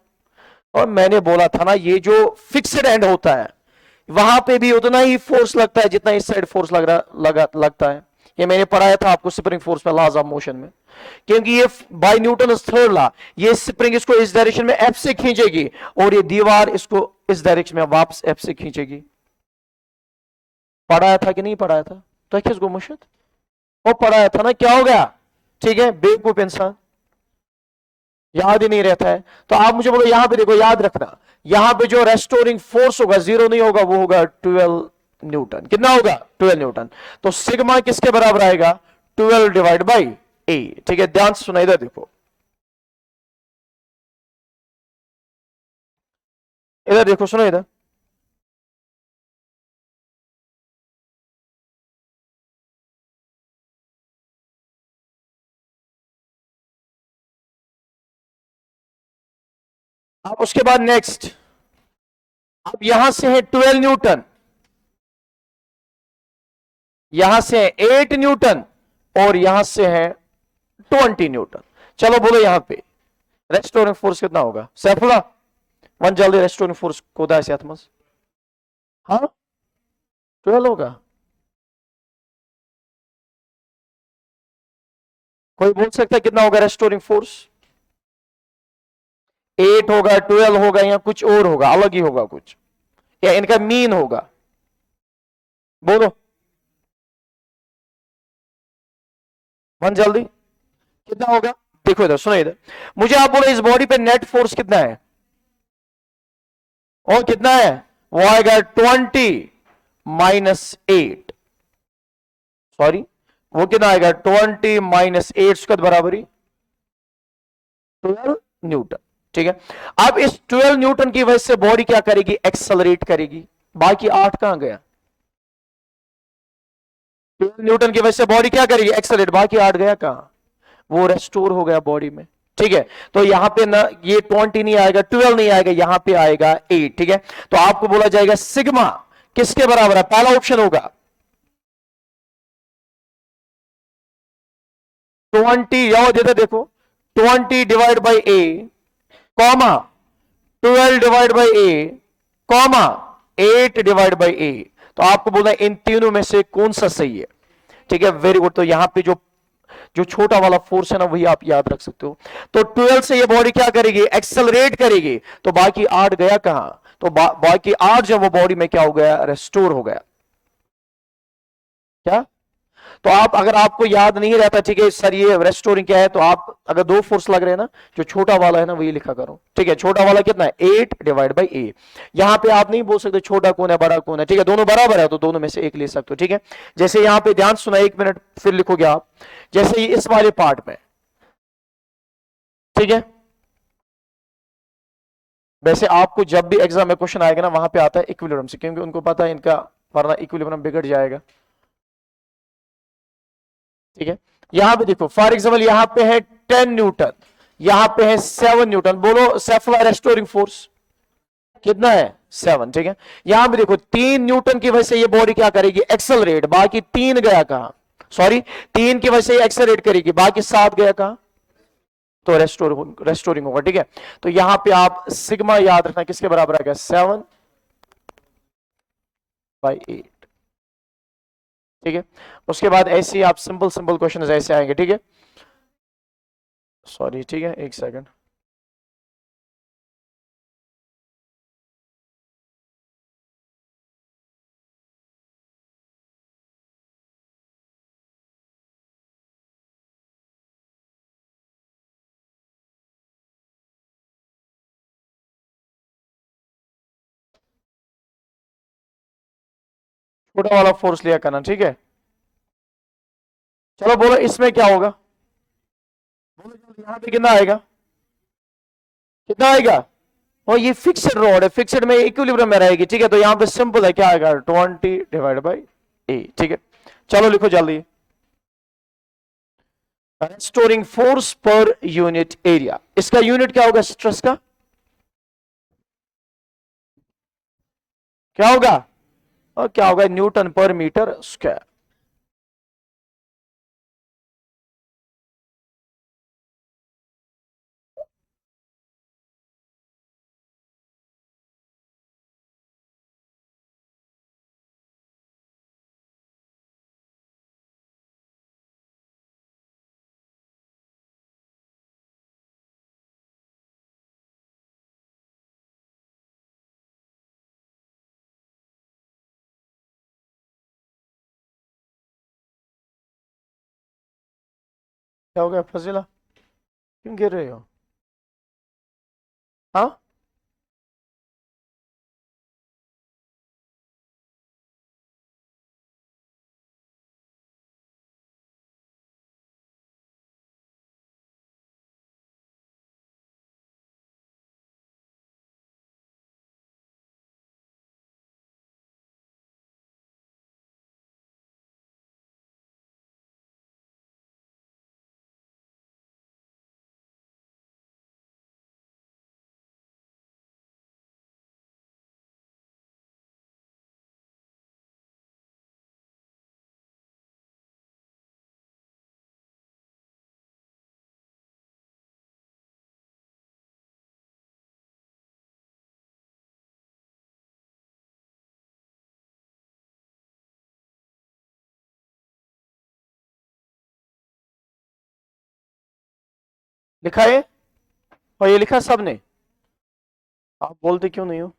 और मैंने बोला था ना, ये जो फिक्स्ड एंड होता है वहां पे भी उतना ही फोर्स लगता है जितना इस साइड फोर्स लगता है। ये मैंने पढ़ाया था आपको स्प्रिंग फोर्स में, लॉज ऑफ मोशन में, क्योंकि ये बाय न्यूटन थर्ड लॉ, ये स्प्रिंग इसको इस डायरेक्शन में एफ से खींचेगी और ये दीवार इसको इस डायरेक्शन में वापस एफ से खींचेगी। पढ़ाया था कि नहीं पढ़ाया था? तो किसको मुर्शिद वो पढ़ाया था ना, क्या हो गया? ठीक है, बेवकूफ इंसान, याद ही नहीं रहता है। तो आप मुझे बोलो यहां पे देखो, याद रखना, यहां पे जो रेस्टोरिंग फोर्स होगा 0 नहीं होगा, वो होगा 12 न्यूटन। कितना होगा? 12 न्यूटन। तो सिग्मा किसके बराबर आएगा? 12 डिवाइड बाई ए। ठीक है, ध्यान से सुना, इधर देखो, इधर देखो, सुनो इधर। अब उसके बाद नेक्स्ट, अब यहां से है 12 न्यूटन, यहां से है 8 न्यूटन और यहां से है 20 न्यूटन। चलो बोलो यहां पे रेस्टोरिंग फोर्स कितना होगा? सैफुल्ला वन जल्दी, रेस्टोरिंग फोर्स कोदा है मस? हाँ 12 होगा। कोई बोल सकता है कितना होगा रेस्टोरिंग फोर्स? 8 होगा, 12 होगा, या कुछ और होगा, अलग ही होगा कुछ, या इनका मीन होगा? बोलो वन जल्दी, कितना होगा? देखो इधर, सुनो इधर, मुझे आप बोलो इस बॉडी पे नेट फोर्स कितना है? और कितना है? वो आएगा 20 -8, सॉरी वो कितना आएगा? 20 -8 उसके बराबरी 12 न्यूटन। ठीक है, अब इस 12 न्यूटन की वजह से बॉडी क्या करेगी? एक्सेलरेट करेगी। बाकी 8 कहां गया? 12 न्यूटन की वजह से बॉडी क्या करेगी? एक्सेलरेट। बाकी 8 गया कहां? वो रेस्टोर हो गया बॉडी में। ठीक है, तो यहां पे ना ये 20 नहीं आएगा, 12 नहीं आएगा, यहां पे आएगा 8। ठीक है, तो आपको बोला जाएगा सिग्मा किसके बराबर है? पहला ऑप्शन होगा 20, याद इधर देखो, 20 divide by A, comma 12 divide by A, comma 8 divide by A. तो आपको बोलना इन तीनों में से कौन सा सही है। ठीक है, वेरी गुड। तो यहां पे जो जो छोटा वाला फोर्स है ना, वही आप याद रख सकते हो। तो 12 से ये बॉडी क्या करेगी? एक्सेलरेट करेगी। तो बाकी 8 गया कहां? तो बाकी 8 जब वो बॉडी में क्या हो गया? रेस्टोर हो गया। क्या? तो आप, अगर आपको याद नहीं रहता ठीक है सर ये रेस्टोरिंग क्या है, तो आप अगर दो फोर्स लग रहे हैं ना, जो छोटा वाला है ना वही लिखा करो, ठीक है। छोटा वाला कितना है 8 डिवाइड बाई ए। यहां पे आप नहीं बोल सकते छोटा कौन है बड़ा कौन है, ठीक है, दोनों बराबर है तो दोनों में से एक ले सकते हो, ठीक है। जैसे यहां पे ध्यान सुना, 1 मिनट फिर लिखोगे आप, जैसे इस वाले पार्ट में, ठीक है। वैसे आपको जब भी एग्जाम में क्वेश्चन आएगा ना वहां पे आता है इक्विलिब्रियम से, क्योंकि उनको पता है इनका वरना इक्विलिब्रियम बिगड़ जाएगा, ठीक है। यहां पे देखो फॉर एग्जाम्पल यहां पे है 10 न्यूटन, यहां पे है 7 न्यूटन, बोलो सेफला रेस्टोरिंग फोर्स कितना है 7, ठीक है। यहां पे देखो 3 न्यूटन की वजह से ये बॉडी क्या करेगी एक्सेलरेट, बाकी 3 गया कहां, सॉरी 3 की वजह से ये एक्सेलरेट करेगी, बाकी 7 गया कहां, तो रेस्टोरिंग होगा, ठीक है। तो यहां पे आप सिग्मा याद रखना किसके बराबर आ गया 7/8, ठीक है। उसके बाद ऐसे ही आप सिंपल सिंपल क्वेश्चन ऐसे आएंगे, ठीक है। सॉरी, ठीक है, एक सेकंड। छोटा वाला फोर्स लिया करना, ठीक है। चलो बोलो इसमें क्या होगा, बोलो जल्दी, यहां पे कितना आएगा, कितना आएगा, और ये फिक्स्ड रॉड है, फिक्स्ड में इक्विलिब्रियम में रहेगी, ठीक है। तो यहां पे सिंपल है, क्या आएगा 20 डिवाइड बाई ए, ठीक है। चलो लिखो जल्दी, storing force per unit area, इसका यूनिट क्या होगा स्ट्रेस का, क्या होगा, और क्या होगा न्यूटन पर मीटर स्क्वायर। क्या हो गया फजीला, क्यों गिर रहे हो, हाँ। लिखा है, और ये लिखा सबने, आप बोलते क्यों नहीं हो,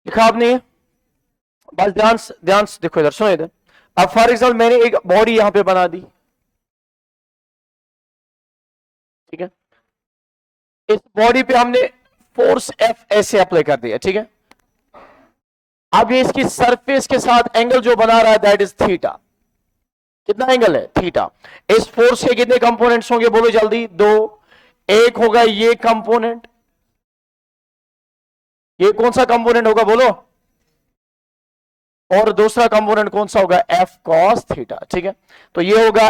लिखा आपने, बस ध्यान ध्यान से देखो इधर, सुनो इधर। अब फॉर एग्जाम्पल मैंने एक बॉडी यहां पे बना दी, ठीक है। इस बॉडी पे हमने फोर्स एफ ऐसे अप्लाई कर दिया, ठीक है। अब ये इसकी सरफेस के साथ एंगल जो बना रहा है दैट इज थीटा, कितना एंगल है थीटा। इस फोर्स के कितने कंपोनेंट्स होंगे बोलो जल्दी, दो। एक होगा ये कंपोनेंट, ये कौन सा कंपोनेंट होगा बोलो, और दूसरा कंपोनेंट कौन सा होगा एफ कॉस थीटा, ठीक है। तो ये होगा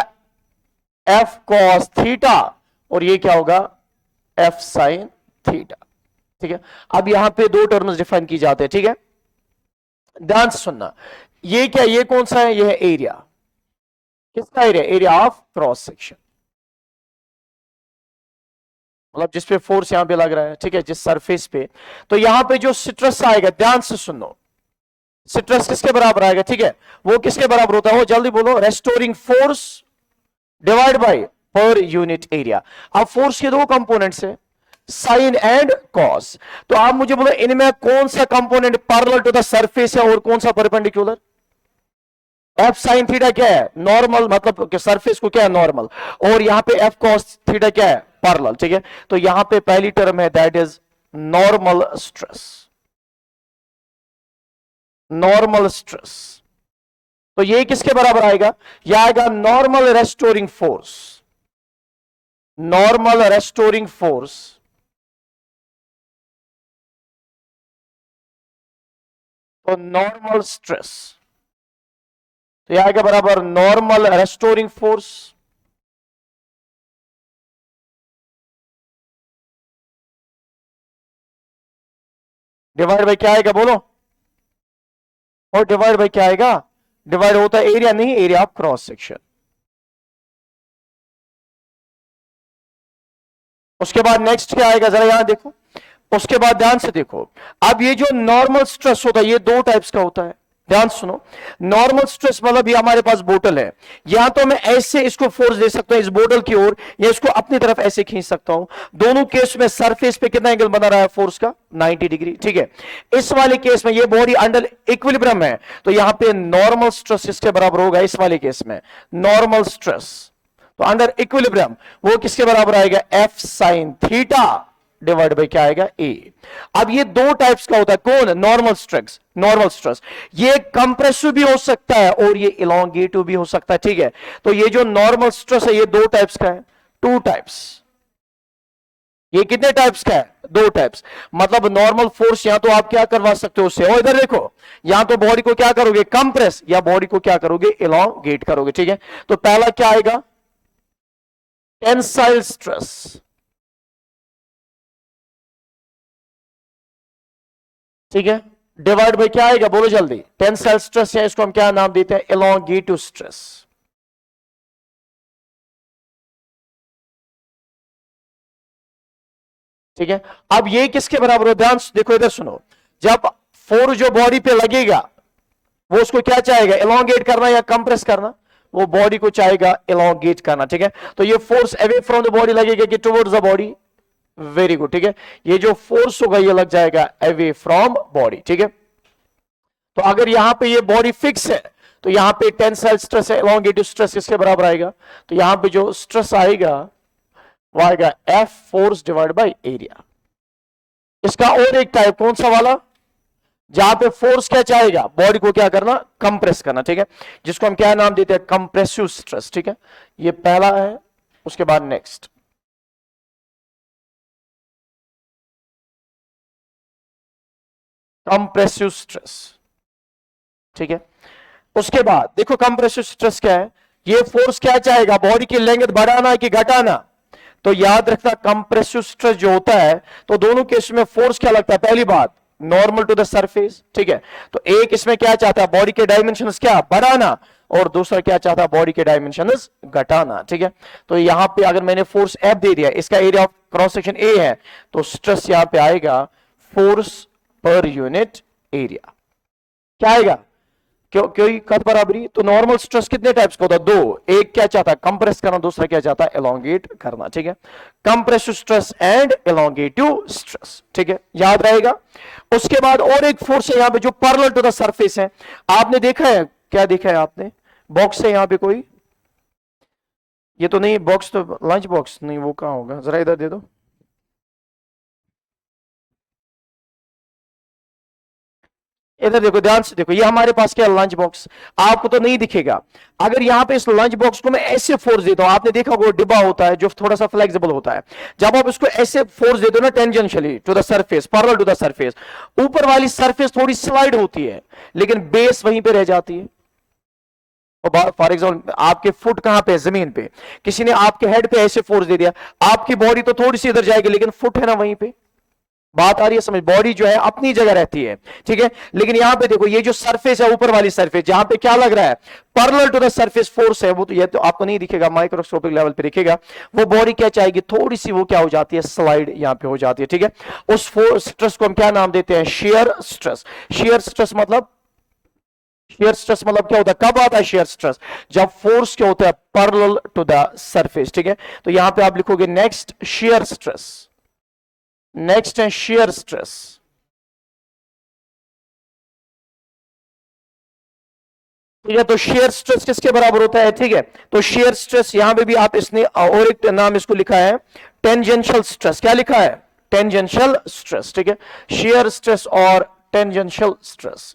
एफ कॉस थीटा, और ये क्या होगा एफ साइन थीटा, ठीक है। अब यहां पे दो टर्म्स डिफाइन की जाते हैं, ठीक है, ध्यान से सुनना। ये क्या, ये कौन सा है, ये है एरिया, किसका area, area of cross section, मतलब जिसपे फोर्स यहां पे लग रहा है, ठीक है, जिस सरफेस पे। तो यहां पे जो स्ट्रेस आएगा, ध्यान से सुनो, स्ट्रेस किसके बराबर आएगा, ठीक है, वो किसके बराबर होता है, वो जल्दी बोलो, restoring force divide by per unit area. अब फोर्स के दो कंपोनेंट्स है, साइन एंड कॉस। तो आप मुझे बोलो इनमें कौन सा component parallel to the surface है और कौन सा परपेंडिकुलर। एफ साइन थीटा क्या है, नॉर्मल, मतलब सरफेस को क्या है, नॉर्मल, और यहां पे एफ कॉस थीटा क्या है, पैरेलल, ठीक है। तो यहां पे पहली टर्म है that is normal stress, normal stress. तो ये किसके बराबर आएगा, यह आएगा normal restoring force, normal restoring force तो नॉर्मल स्ट्रेस, तो यह आएगा बराबर normal restoring force divide by क्या आएगा बोलो, और डिवाइड बाय क्या आएगा, डिवाइड होता है एरिया, नहीं एरिया ऑफ क्रॉस सेक्शन। उसके बाद नेक्स्ट क्या आएगा, जरा यहां देखो, उसके बाद ध्यान से देखो। अब ये जो नॉर्मल स्ट्रेस होता है ये दो टाइप्स का होता है, ध्यान सुनो। नॉर्मल स्ट्रेस मतलब ये हमारे पास बोतल है, या तो मैं ऐसे इसको फोर्स दे सकता हूं इस बोतल की ओर, या इसको अपनी तरफ ऐसे खींच सकता हूं। दोनों केस में सरफेस पे कितना एंगल बना रहा है फोर्स का, 90 डिग्री, ठीक है। इस वाले केस में ये बॉडी अंडर इक्विलिब्रियम है, तो यहां पे नॉर्मल स्ट्रेस इसके बराबर होगा, इस वाले केस में नॉर्मल स्ट्रेस तो अंडर इक्विलिब्रियम वो किसके बराबर आएगा, F sine theta divide by क्या आएगा, ए। अब ये दो टाइप्स का होता है, कौन, नॉर्मल स्ट्रेस, नॉर्मल स्ट्रेस। ये कंप्रेसिव भी हो सकता है और ये इलोंगेटिव भी हो सकता है, ठीक है। तो ये जो नॉर्मल स्ट्रेस है ये दो टाइप्स का है, टू टाइप्स। ये कितने टाइप्स का है, दो टाइप्स। मतलब नॉर्मल फोर्स यहां तो आप क्या करवा सकते हो उससे, और इधर देखो, यहां तो बॉडी को क्या करोगे, कंप्रेस, या बॉडी को क्या करोगे, इलोंगेट करोगे, ठीक है। तो पहला क्या आएगा, टेंसाइल स्ट्रेस, ठीक है, डिवाइड बाय क्या आएगा बोलो जल्दी, टेंसाइल स्ट्रेस, या इसको हम क्या नाम देते हैं, एलोंगेटिव स्ट्रेस, ठीक है। अब ये किसके बराबर हो, ध्यान देखो इधर सुनो, जब फोर्स जो बॉडी पे लगेगा वो उसको क्या चाहेगा, एलोंगेट करना या कंप्रेस करना, वो बॉडी को चाहेगा एलोंगेट करना, ठीक है। तो ये force away from the body लगेगा कि towards the body, very good, ठीक है। ये जो फोर्स होगा ये लग जाएगा अवे फ्रॉम बॉडी, ठीक है। तो अगर यहां पे ये बॉडी फिक्स है तो यहां पे टेंसाइल स्ट्रेस है, एलोंगेटिव स्ट्रेस किसके बराबर आएगा, तो यहां पे जो स्ट्रेस आएगा वो आएगा F force divide by area. इसका और एक टाइप कौन सा वाला, जहां पे फोर्स क्या चाहेगा, बॉडी को क्या करना, कंप्रेस करना, ठीक है, जिसको हम क्या नाम देते हैं, कंप्रेसिव स्ट्रेस, ठीक है। ये पहला है, उसके बाद नेक्स्ट कंप्रेसिव स्ट्रेस, ठीक है। उसके बाद देखो कंप्रेसिव स्ट्रेस क्या है, ये फोर्स क्या चाहेगा, बॉडी की लेंथ बढ़ाना कि घटाना। तो याद रखना कंप्रेसिव स्ट्रेस जो होता है तो दोनों केस में फोर्स क्या लगता है, पहली बात नॉर्मल टू द सरफेस, ठीक है। तो एक इसमें क्या चाहता है, बॉडी के डायमेंशंस क्या बढ़ाना, और दूसरा क्या चाहता है, बॉडी के डायमेंशंस घटाना, ठीक है। तो यहां पे अगर मैंने फोर्स एफ दे दिया, इसका area of cross section A है, तो स्ट्रेस यहां पे आएगा फोर्स पर यूनिट एरिया, क्या आएगा, क्यों कद बराबरी। तो नॉर्मल स्ट्रेस कितने टाइप्स का होता है, दो, एक क्या चाहता है, कंप्रेस करना, दूसरा क्या चाहता है, एलोंगेट करना, ठीक है। कंप्रेसिव स्ट्रेस एंड एलोंगेटिव स्ट्रेस, ठीक है, याद रहेगा। उसके बाद और एक फोर्स है यहां पे जो पैरेलल टू द सरफेस है, आपने देखा है, क्या देखा है आपने, बॉक्स है यहां पे कोई, ये तो नहीं बॉक्स, तो लंच बॉक्स नहीं, वो कहां होगा, जरा इधर दे दो। इधर देखो, ध्यान से देखो, ये हमारे पास क्या लंच बॉक्स, आपको तो नहीं दिखेगा। अगर यहां पे इस लंच बॉक्स को मैं ऐसे फोर्स देता हूं, आपने देखा वो डिब्बा होता है जो थोड़ा सा फ्लेक्सिबल होता है, जब आप इसको ऐसे फोर्स देते हो ना tangentially to the surface, parallel to the surface, ऊपर वाली सरफेस थोड़ी स्लाइड होती है लेकिन बेस वहीं पे रह जाती है, फॉर एग्जाम्पल आपके फुट कहां पे है, जमीन पे, किसी ने आपके हेड पे ऐसे फोर्स दे दिया, आपकी बॉडी तो थोड़ी सी इधर जाएगी लेकिन फुट है ना वहीं पे। बात आ रही है समझ, बॉडी जो है अपनी जगह रहती है, ठीक है। लेकिन यहां पे देखो ये जो सरफेस है, ऊपर वाली सरफेस जहां पे क्या लग रहा है, parallel to the surface force है, वो तो ये तो आपको नहीं दिखेगा, माइक्रोस्कोपिक लेवल पे दिखेगा। वो बॉडी क्या चाहेगी, थोड़ी सी वो क्या हो जाती है, स्लाइड यहां पे हो जाती है, ठीक है। उस फोर्स स्ट्रेस को हम क्या नाम देते हैं, शेयर स्ट्रेस। शेयर स्ट्रेस मतलब, शेयर स्ट्रेस मतलब क्या होता है, कब आता है शेयर स्ट्रेस, जब फोर्स क्या होता है, पैरेलल टू द सरफेस, ठीक है। तो यहां पे आप लिखोगे नेक्स्ट शेयर स्ट्रेस, नेक्स्ट है शेयर स्ट्रेस, ठीक है। तो शेयर स्ट्रेस किसके बराबर होता है, ठीक है। तो शेयर स्ट्रेस यहां पे भी आप इसने और एक नाम इसको लिखा है, टेंजेंशियल स्ट्रेस। क्या लिखा है, टेंजेंशियल स्ट्रेस, ठीक है। शेयर स्ट्रेस और टेंजेंशियल स्ट्रेस,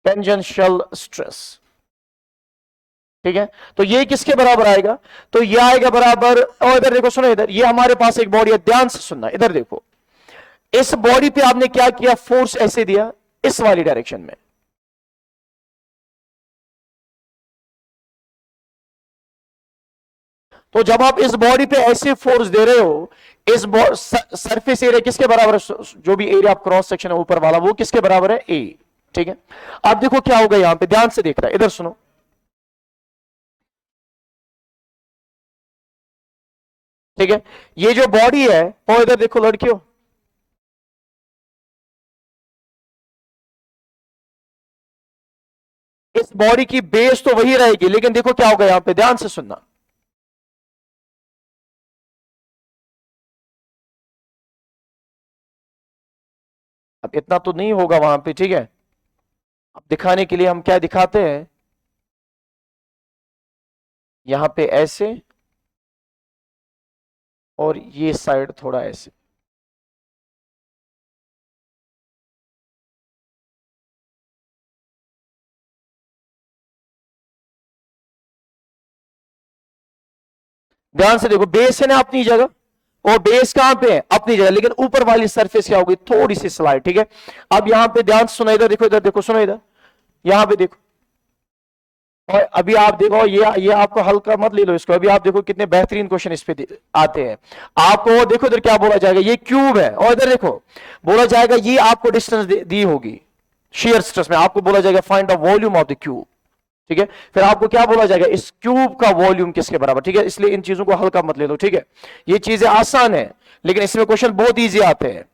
टेंजेंशियल स्ट्रेस, ठीक है। तो ये किसके बराबर आएगा, तो ये आएगा बराबर, और इधर देखो सुनो, इधर ये हमारे पास एक बॉडी है, ध्यान से सुनना, इधर देखो, इस बॉडी पे आपने क्या किया, फोर्स ऐसे दिया इस वाली डायरेक्शन में, तो जब आप इस बॉडी पे ऐसे फोर्स दे रहे हो, इस सरफेस एरिया किसके बराबर है, जो भी एरिया आप क्रॉस सेक्शन है ऊपर वाला, वो किसके बराबर है, ए, ठीक है। अब देखो क्या होगा, यहां पे ध्यान से देख रहा है, इधर सुनो, ठीक है। ये जो बॉडी है, और इधर देखो लड़कियों, इस बॉडी की बेस तो वही रहेगी, लेकिन देखो क्या होगा यहां पे, ध्यान से सुनना, अब इतना तो नहीं होगा वहां पे, ठीक है। अब दिखाने के लिए हम क्या दिखाते हैं, यहां पे ऐसे, और ये साइड थोड़ा ऐसे, ध्यान से देखो, बेस है ना अपनी जगह, और बेस कहां पे है, अपनी जगह, लेकिन ऊपर वाली सरफेस क्या होगी, थोड़ी सी स्लाइड, ठीक है। अब यहां पे ध्यान से सुनो, इधर देखो सुनो, इधर यहां पे देखो, और अभी आप देखो, ये आपको हल्का मत ले लो इसको, अभी आप देखो कितने बेहतरीन क्वेश्चन इस पे आते हैं आपको। देखो इधर क्या बोला जाएगा, ये क्यूब है, और इधर देखो बोला जाएगा ये आपको डिस्टेंस दी होगी शेयर स्ट्रेस में, आपको बोला जाएगा find the volume of the cube, ठीक है। फिर आपको क्या बोला जाएगा, इस क्यूब का वॉल्यूम किसके बराबर, ठीक है। इसलिए इन चीजों को हल्का मत ले लो, ठीक है। ये चीजें आसान है, लेकिन इसमें क्वेश्चन बहुत ईजी आते हैं।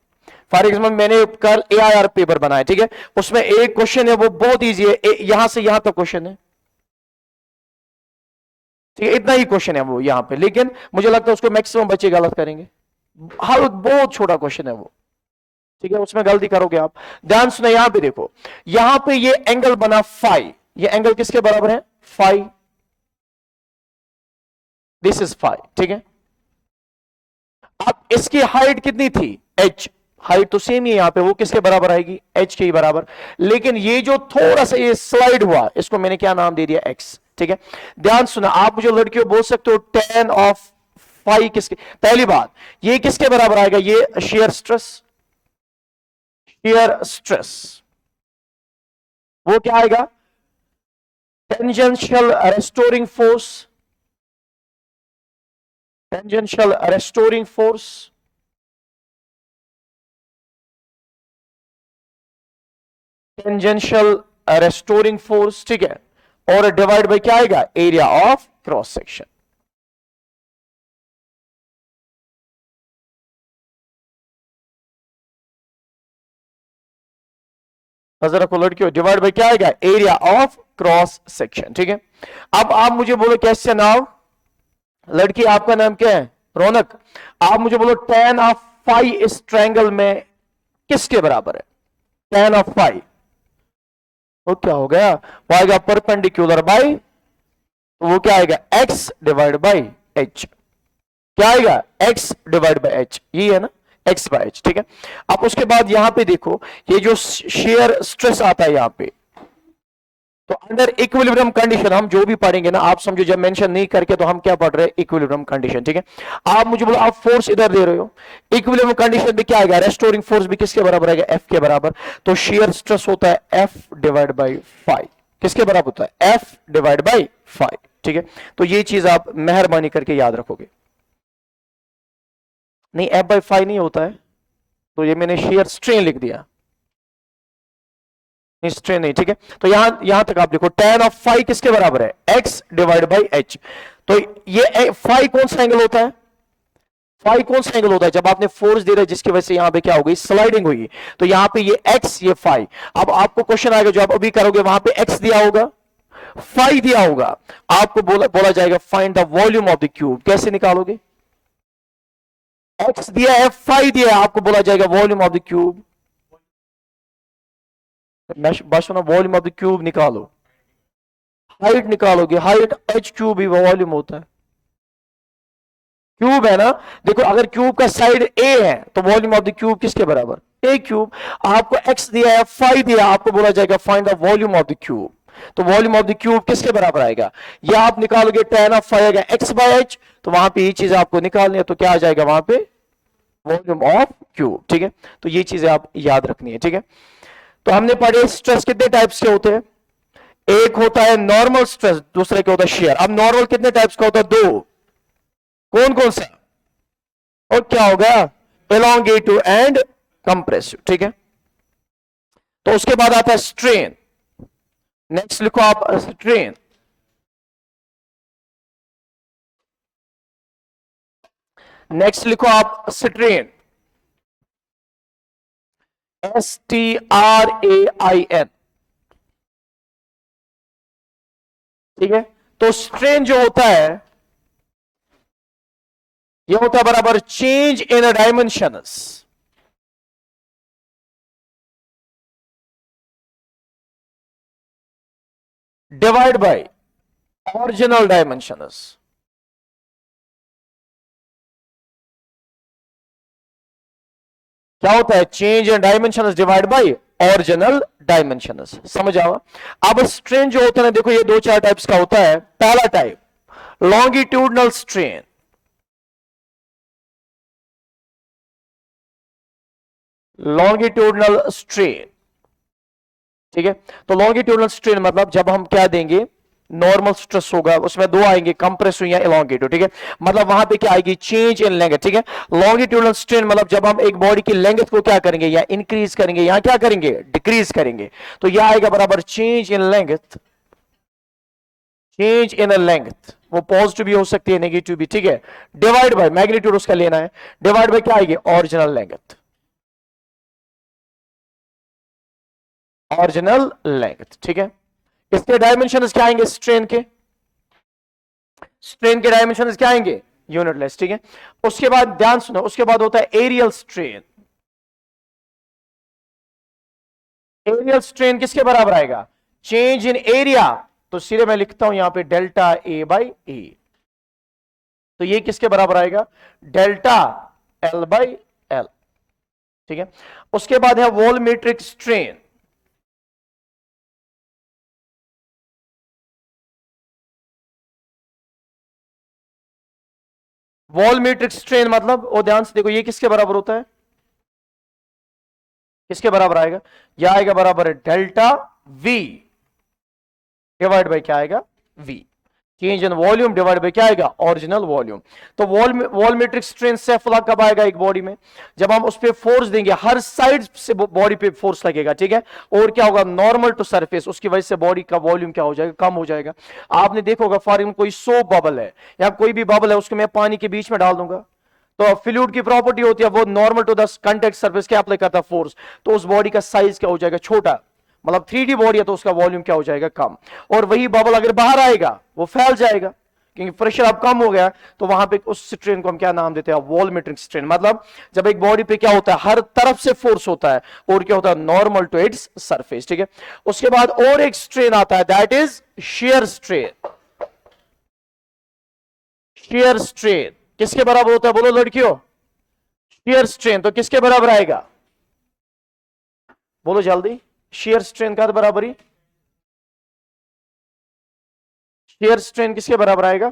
फॉर एग्जाम्पल मैंने कल AIR पेपर बनाया, ठीक है, उसमें एक क्वेश्चन है वो बहुत ईजी है, यहां से यहां तक क्वेश्चन है, ठीक है, इतना ही क्वेश्चन है वो यहां पे, लेकिन मुझे लगता है उसको मैक्सिमम बच्चे गलत करेंगे, हर बहुत छोटा क्वेश्चन है वो, ठीक है, उसमें गलती करोगे आप। ध्यान सुना, यहां पे देखो, यहां पे ये एंगल बना फाई, ये एंगल किसके बराबर है, फाई, दिस इज फाई, ठीक है। अब इसकी हाइट कितनी थी, h, हाइट तो सेम ही है यहां पे, वो किसके बराबर आएगी, h के ही बराबर, लेकिन ये जो थोड़ा सा ये स्लाइड हुआ, इसको मैंने क्या नाम दे दिया, x, ठीक है। ध्यान सुना, आप मुझे लड़कियों बोल सकते हो tan ऑफ फाई किसके, पहली बात ये किसके बराबर आएगा, ये शेयर स्ट्रेस, शेयर स्ट्रेस, वो क्या आएगा, tangential restoring force, tangential restoring force, tangential restoring force, ठीक है, और डिवाइड बाय क्या आएगा, एरिया ऑफ क्रॉस सेक्शन। नजर रखो लड़कियों, डिवाइड बाय क्या आएगा, एरिया ऑफ क्रॉस सेक्शन, ठीक है। अब आप मुझे बोलो कैसे नाम, लड़की आपका नाम क्या है, रौनक, आप मुझे बोलो tan ऑफ फाई इस ट्रायंगल में किसके बराबर है, tan ऑफ फाई, वो क्या हो गया, वो आएगा परपेंडिकुलर बाई, तो वो क्या आएगा, x डिवाइड बाई h, क्या आएगा, x डिवाइड बाई h, ये है ना, x बाई h, ठीक है। अब उसके बाद यहां पे देखो, ये जो शेयर स्ट्रेस आता है यहां पे, तो अंडर इक्विलिब्रियम कंडीशन हम जो भी पढ़ेंगे ना, आप समझो जब मेंशन नहीं करके तो हम क्या पढ़ रहे हैं, इक्विलिब्रियम कंडीशन, ठीक है। आप मुझे बोलो, आप फोर्स इधर दे रहे हो, इक्विलिब्रियम कंडीशन में क्या आएगा, रेस्टोरिंग फोर्स भी किसके बराबर आएगा, F के बराबर, तो शेयर स्ट्रेस होता है F डिवाइड बाई फाइव, किसके बराबर होता है? F divide by five. ठीक है, तो ये चीज आप मेहरबानी करके याद रखोगे। नहीं, एफ बाई फाइव नहीं होता है, तो ये मैंने शेयर स्ट्रेन लिख दिया, स्ट्रेन नहीं। ठीक है, तो यहां तक आप देखो, tan ऑफ फाइव किसके बराबर है? x divide by H. तो ये फाइव कौन सा एंगल होता है? फाइव कौन सा एंगल होता है जब आपने फोर्स दे रहा है जिसकी वजह से यहां पे क्या हो गई? स्लाइडिंग हुई। तो यहां पे ये x, ये फाइव। अब आपको क्वेश्चन आएगा जो आप अभी करोगे, वहां पे x दिया होगा, फाइव दिया होगा, आपको बोला जाएगा find the volume of the cube. कैसे निकालोगे? x दिया है, फाइव दिया है, आपको बोला जाएगा वॉल्यूम ऑफ द क्यूब। बस वॉल्यूम ऑफ द क्यूब निकालो, हाइट निकालोगे, हाइट h क्यूब ही वॉल्यूम होता है। क्यूब है ना, देखो अगर क्यूब का साइड a है तो वॉल्यूम ऑफ द क्यूब किसके बराबर? a cube. आपको x दिया है, फाइव दिया, आपको बोला जाएगा find the volume of the cube. तो वॉल्यूम ऑफ द क्यूब किसके बराबर आएगा? या आप निकालोगे tan ऑफ फाइव आएगा x बाय h, तो वहां पे ये चीज आपको निकालनी है, तो क्या आ जाएगा वहां पे? Volume of cube. ठीक है, तो ये चीजें आप याद रखनी है। ठीक है, तो हमने पढ़े स्ट्रेस कितने टाइप्स के होते हैं? एक होता है नॉर्मल स्ट्रेस, दूसरे क्या होता है? शेयर। अब नॉर्मल कितने टाइप्स का होता है? दो। कौन कौन सा? और क्या होगा? एलोंगेटिव एंड कंप्रेसिव। ठीक है, तो उसके बाद आता है स्ट्रेन। नेक्स्ट लिखो आप स्ट्रेन। नेक्स्ट लिखो आप स्ट्रेन, STRAIN। ठीक है, तो स्ट्रेन जो होता है ये होता है बराबर change in dimensions divide by original dimensions. क्या होता है? Change in dimensions divide by original dimensions. समझ आओ। अब स्ट्रेन जो होता है, देखो ये दो चार टाइप्स का होता है। पहला type longitudinal strain. Longitudinal strain, ठीक है, तो लॉन्गिट्यूडनल स्ट्रेन मतलब जब हम क्या देंगे, नॉर्मल स्ट्रेस होगा, उसमें दो आएंगे, कंप्रेसिव या एलोंगेटिव। ठीक है, मतलब वहां पे क्या आएगी? Change in length. ठीक है, लॉन्गिट्यूडनल स्ट्रेन मतलब जब हम एक बॉडी की लेंथ को क्या करेंगे? या इंक्रीज करेंगे, या क्या करेंगे? डिक्रीज करेंगे। तो यह आएगा बराबर change in length. Change in length वो पॉजिटिव भी हो सकती है, नेगेटिव भी। ठीक है, डिवाइड बाय मैग्नीट्यूड उसका लेना है, डिवाइड बाय क्या आएगी? Original length. Original length. ठीक है, इसके डायमेंशन क्या आएंगे? स्ट्रेन के, स्ट्रेन के डायमेंशन क्या आएंगे? यूनिटलेस। ठीक है, उसके बाद ध्यान सुनो, उसके बाद होता है एरियल स्ट्रेन। एरियल स्ट्रेन किसके बराबर आएगा? Change in area. तो सीधे मैं लिखता हूं यहां पे डेल्टा ए बाई ए। तो ये किसके बराबर आएगा? Delta L by L. ठीक है, उसके बाद है वॉल्यूमेट्रिक स्ट्रेन। वॉल्यूमेट्रिक स्ट्रेन मतलब, और ध्यान से देखो, ये किसके बराबर होता है? किसके बराबर आएगा? यह आएगा बराबर है डेल्टा वी डिवाइड बाय क्या आएगा? V. Change in volume divide by क्या आएगा? Original volume. तो वॉल्यूमेट्रिक स्ट्रेन सेफला कब आएगा एक बॉडी में? जब हम उस पर फोर्स देंगे, हर साइड से बॉडी पे फोर्स लगेगा। ठीक है, और क्या होगा? नॉर्मल टू सरफेस, उसकी वजह से बॉडी का वॉल्यूम क्या हो जाएगा? कम हो जाएगा। आपने देखा होगा, फॉर एग्जाम्पल कोई सोप बबल है या कोई भी बबल है, उसको मैं पानी के बीच में डाल दूंगा, तो फ्लूइड की प्रॉपर्टी होती है वो normal to the contact surface क्या अप्लाई करता है? फोर्स। तो उस बॉडी का साइज क्या हो जाएगा? छोटा। मतलब 3D बॉडी है तो उसका वॉल्यूम क्या हो जाएगा? कम। और वही बबल अगर बाहर आएगा वो फैल जाएगा, क्योंकि प्रेशर अब कम हो गया। तो वहां पे उस स्ट्रेन को हम क्या नाम देते हैं? Volumetric strain. मतलब जब एक बॉडी पे क्या होता है? हर तरफ से फोर्स होता है, और क्या होता है? Normal to its surface. ठीक है, उसके बाद और एक स्ट्रेन आता है, that is shear strain. Shear strain किसके बराबर होता है? बोलो लड़कियों। शेयर स्ट्रेन तो किसके बराबर आएगा? बोलो जल्दी। शेयर स्ट्रेन का बराबरी, शेयर स्ट्रेन किसके बराबर आएगा?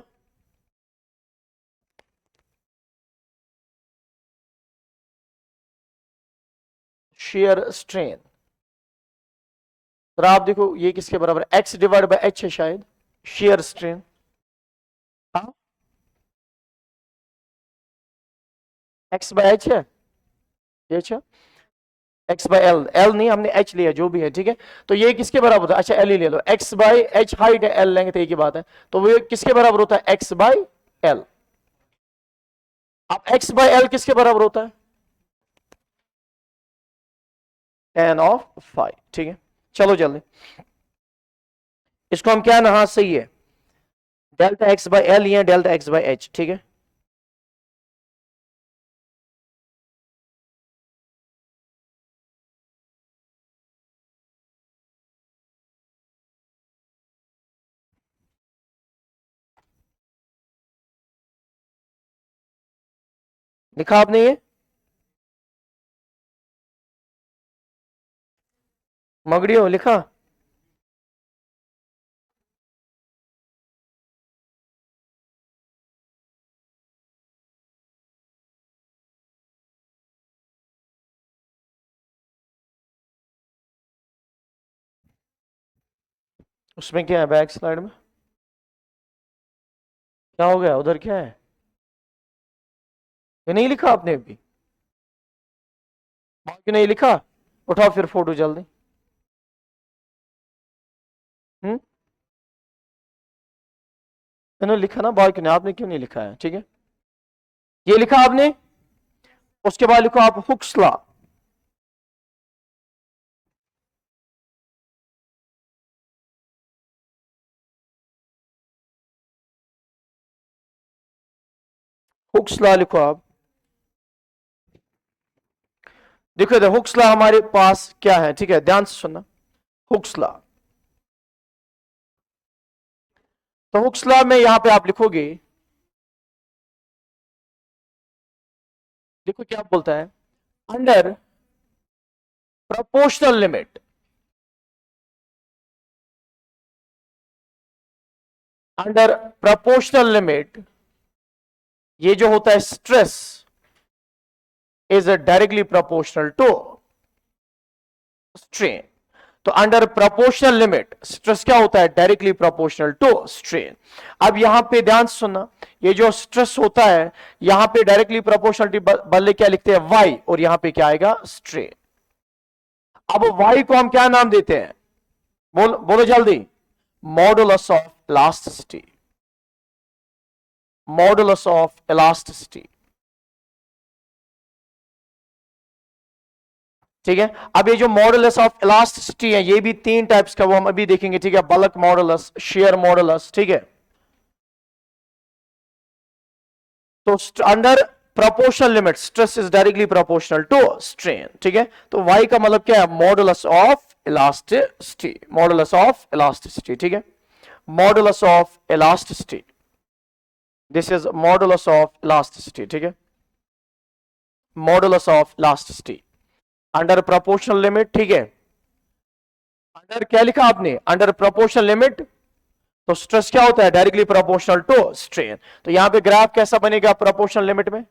शेयर स्ट्रेन तो आप देखो ये किसके बराबर है, एक्स डिवाइड बाय एच है शायद, शेयर स्ट्रेन। हाँ, एक्स बाय एच है ये, अच्छा एक्स बाय एल, एल नहीं हमने एच लिया जो भी है, ठीक है। तो ये किसके बराबर होता है, अच्छा एल ही ले लो, एक्स बाय एच हाइट है, एल लेंगे तो एक ही बात है। तो वो किसके बराबर होता है, एक्स बाय एल। अब एक्स बाय एल किसके बराबर होता है, tan ऑफ फाइव, ठीक है। चलो जल्दी इसको हम क्या ना, हाँ सही है, डेल्टा एक्स बाय एल या डेल्टा एक्स बाय एच, ठीक है। लिखा आपने ये, मगड़ियो लिखा, उसमें क्या है बैक स्लाइड में, क्या हो गया उधर, क्या है ये नहीं लिखा आपने अभी, क्यों नहीं लिखा, उठाओ फिर फोटो जल्दी। हम्म, मैंने लिखा ना, बाकी नहीं, आपने क्यों नहीं लिखा है, ठीक है। ये लिखा आपने, उसके बाद लिखो आप हुक्स लॉ। हुक्स लॉ लिखो आप, देखो इधर हुक्स लॉ हमारे पास क्या है, ठीक है, ध्यान से सुनना। हुक्स लॉ, तो हुक्स लॉ में यहां पे आप लिखोगे, देखो क्या बोलता है, under proportional limit, under proportional limit, ये जो होता है stress is directly proportional to strain. तो अंडर प्रोपोर्शनल लिमिट स्ट्रेस क्या होता है, डायरेक्टली प्रोपोर्शनल टू स्ट्रेन। अब यहां पे ध्यान से सुनना, ये जो स्ट्रेस होता है यहां पे डायरेक्टली प्रोपोर्शनलिटी बदले क्या लिखते हैं, वाई, और यहां पे क्या आएगा, स्ट्रेन। अब वाई को हम क्या नाम देते हैं, बोलो जल्दी, modulus of elasticity, modulus of elasticity, ठीक है। अब ये जो मॉडुलस ऑफ इलास्टिसिटी है ये भी तीन टाइप्स का, वो हम अभी देखेंगे, ठीक है, बल्क मॉडुलस, शेयर मॉडुलस, ठीक है। तो under proportional limit stress is directly proportional to strain, ठीक है। तो वाई का मतलब क्या है, modulus of elasticity, modulus of elasticity, ठीक है, modulus of elasticity, this is modulus of elasticity, ठीक है, modulus of elasticity under proportional limit, ठीक है। अंडर क्या लिखा आपने, अंडर प्रोपोर्शनल लिमिट, तो स्ट्रेस क्या होता है, डायरेक्टली प्रोपोर्शनल टू स्ट्रेन। तो यहां पे ग्राफ कैसा बनेगा प्रोपोर्शनल लिमिट में,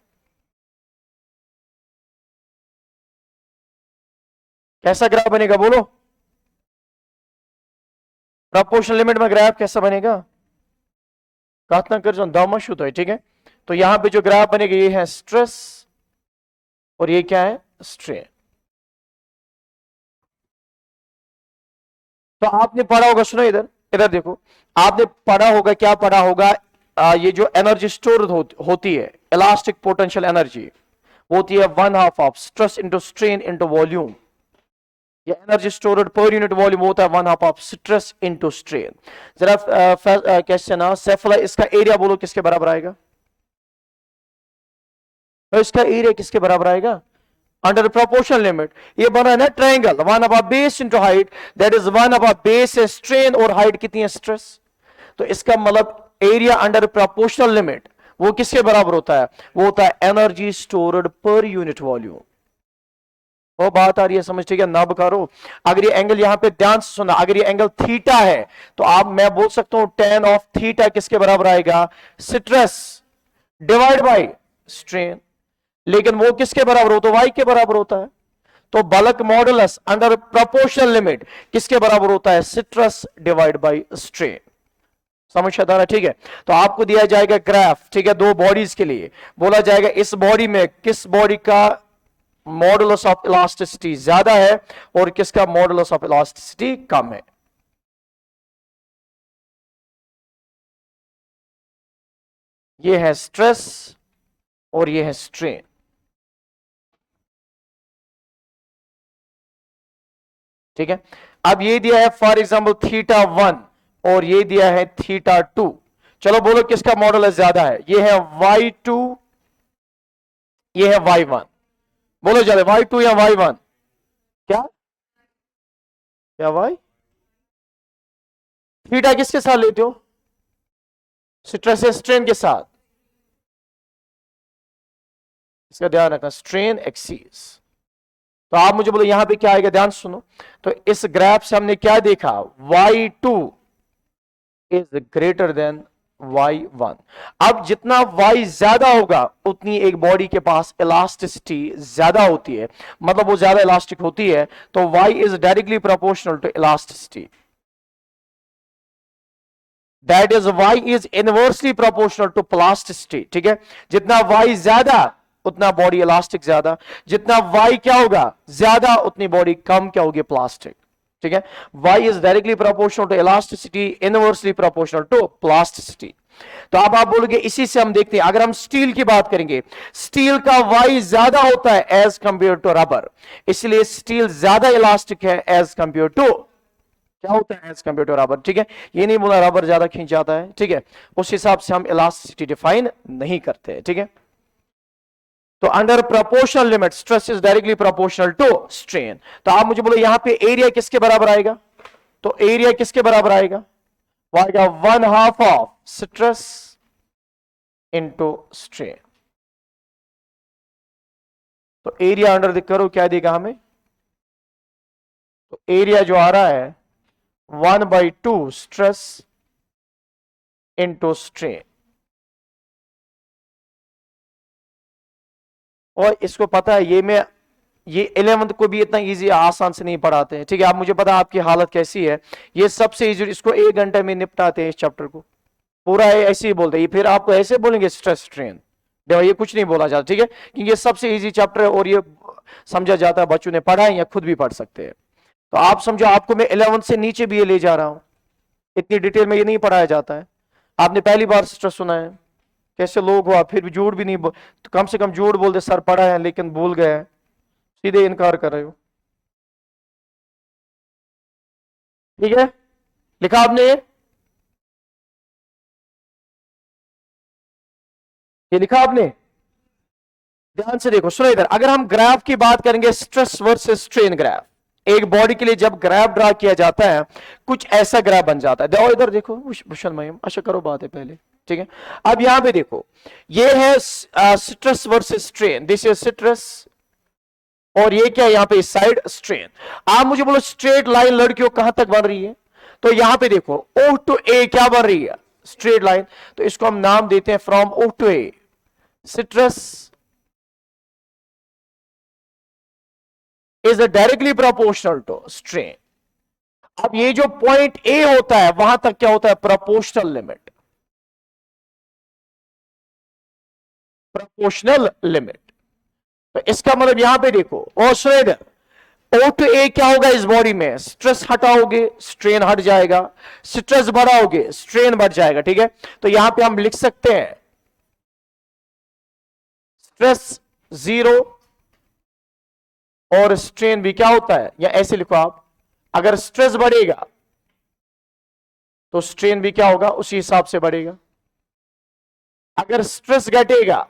कैसा ग्राफ बनेगा बोलो, प्रोपोर्शनल लिमिट में ग्राफ कैसा बनेगा, प्रार्थना कर जो दामा शुद्ध है, ठीक है। तो यहां पे जो ग्राफ बनेगा ये है स्ट्रेस, और ये क्या है, स्ट्रेन। तो आपने पढ़ा होगा, सुनो इधर, इधर देखो, आपने पढ़ा होगा, क्या पढ़ा होगा, ये जो एनर्जी स्टोर होती है, इलास्टिक पोटेंशियल एनर्जी, होती है 1/2 of stress into strain into volume. ये energy stored per unit volume होता है 1/2 ऑफ स्ट्रेस इंटू स्ट्रेन। जरा क्वेश्चन ना सेफला, इसका एरिया बोलो किसके बराबर आएगा, तो इसका एरिया किसके बराबर आएगा, अंडर प्रोपोर्शनल लिमिट, ये बना है ना triangle, 1/2 base into height, that is 1/2 base है स्ट्रेन, और हाइट कितनी है, स्ट्रेस। तो इसका मतलब एरिया अंडर प्रोपोर्शनल लिमिट वो किसके बराबर होता है, वो होता है energy stored per unit volume. वो बात आ रही है समझ, ठीक है ना, बकारो। अगर ये एंगल यहां पे ध्यान से सुना, अगर ये एंगल थीटा है तो आप, मैं बोल सकता हूं tan ऑफ थीटा किसके बराबर आएगा, स्ट्रेस डिवाइड बाय स्ट्रेन, लेकिन वो किसके बराबर होता है, वाई के बराबर होता है। तो bulk modulus under proportional limit किसके बराबर होता है? Citrus divide by strain. समझ आता है? ठीक है, तो आपको दिया जाएगा ग्राफ, ठीक है, दो बॉडीज के लिए बोला जाएगा इस बॉडी में किस बॉडी का मॉडुलस ऑफ इलास्टिसिटी ज्यादा है और किसका मॉडुलस ऑफ इलास्टिसिटी कम है। ये है स्ट्रेस और ये है स्ट्रेन। ठीक है, अब ये दिया है फॉर एग्जांपल θ1 और ये दिया है θ2। चलो बोलो किसका मॉडुलस ज्यादा है? ये है y2, ये है y1। बोलो जल्दी, y2 या y1? क्या क्या y? थीटा किसके साथ लेते हो? स्ट्रेस स्ट्रेन के साथ। इसका ध्यान रखना, स्ट्रेन एक्सीस। तो आप मुझे बोलो यहां पे क्या आएगा, ध्यान सुनो। तो इस ग्राफ से हमने क्या देखा? y2 is greater then y1। अब जितना y ज्यादा होगा उतनी एक बॉडी के पास इलास्टिसिटी ज्यादा होती है, मतलब वो ज्यादा इलास्टिक होती है, तो y is directly proportional to elasticity. That is y is inversely proportional to plasticity. ठीक है, जितना y ज्यादा उतना बॉडी इलास्टिक ज्यादा, जितना y क्या होगा ज्यादा उतनी बॉडी कम क्या होगी? प्लास्टिक। ठीक है, y is directly proportional to elasticity, inversely proportional to plasticity. तो अब आप बोलोगे इसी से हम देखते हैं, अगर हम स्टील की बात करेंगे, स्टील का y ज्यादा होता है एज कंपेयर टू रबर, इसलिए स्टील ज्यादा इलास्टिक है एज कंपेयर टू, क्या होता है? As compared to rubber. ठीक है, ये नहीं बोला रबर ज्यादा खींच जाता है। ठीक है, उस हिसाब से हम इलास्टिसिटी डिफाइन नहीं करते। ठीक है, तो under proportional limit stress is directly proportional to strain. तो आप मुझे बोलो यहां पे एरिया किसके बराबर आएगा? तो एरिया किसके बराबर आएगा? वो आएगा 1/2 ऑफ स्ट्रेस इंटू स्ट्रेन। तो एरिया अंडर दिख करो क्या देगा हमें? तो एरिया जो आ रहा है 1/2 स्ट्रेस इंटू स्ट्रेन। और इसको पता है ये 11th को भी इतना इजी आसान से नहीं पढ़ाते हैं। ठीक है, आप मुझे पता है आपकी हालत कैसी है, ये सबसे इजी, इसको 1 घंटे में निपटाते हैं इस चैप्टर को पूरा, ऐसे ही बोलते हैं। फिर आपको ऐसे बोलेंगे स्ट्रेस स्ट्रेन, देखो ये कुछ नहीं बोला जाता। ठीक है, क्योंकि ये सबसे इजी चैप्टर है और ये समझा जाता है, बच्चों ने पढ़ा है या खुद भी पढ़ सकते हैं। तो आप समझो आपको मैं 11th से नीचे भी ये ले जा रहा हूं, इतनी डिटेल में ये नहीं पढ़ाया जाता है। आपने पहली बार स्ट्रेस सुना है, कैसे लोग हो आप, फिर भी झूठ भी नहीं तो कम से कम झूठ बोल दे सर पढ़ा है लेकिन भूल गए, सीधे इनकार कर रहे हो। ठीक है, लिखा आपने? ये लिखा आपने? ध्यान से देखो, सुनो इधर, अगर हम ग्राफ की बात करेंगे, स्ट्रेस वर्सेस स्ट्रेन ग्राफ, एक बॉडी के लिए जब ग्राफ ड्रा किया जाता है कुछ ऐसा ग्राफ बन जाता है। देखो इधर देखो भूषण मयम, अच्छा करो बात है पहले। ठीक है, अब यहां पे देखो, ये है stress versus strain, this is stress और ये क्या है यहां पे साइड स्ट्रेन। आप मुझे बोलो स्ट्रेट लाइन लड़कियों कहां तक बन रही है? तो यहां पे देखो O टू A क्या बन रही है? Straight line. तो इसको हम नाम देते हैं from O to A stress is directly proportional to strain. अब ये जो पॉइंट ए होता है वहां तक क्या होता है? Proportional limit, proportional limit. तो इसका मतलब यहां पे देखो, और श्रेड O टू A क्या होगा इस बॉडी में? स्ट्रेस हटाओगे स्ट्रेन हट जाएगा, स्ट्रेस बढ़ाओगे स्ट्रेन बढ़ जाएगा। ठीक है, तो यहां पे हम लिख सकते हैं स्ट्रेस 0 और स्ट्रेन भी क्या होता है, या ऐसे लिखो आप, अगर स्ट्रेस बढ़ेगा तो स्ट्रेन भी क्या होगा उसी हिसाब से बढ़ेगा, अगर स्ट्रेस घटेगा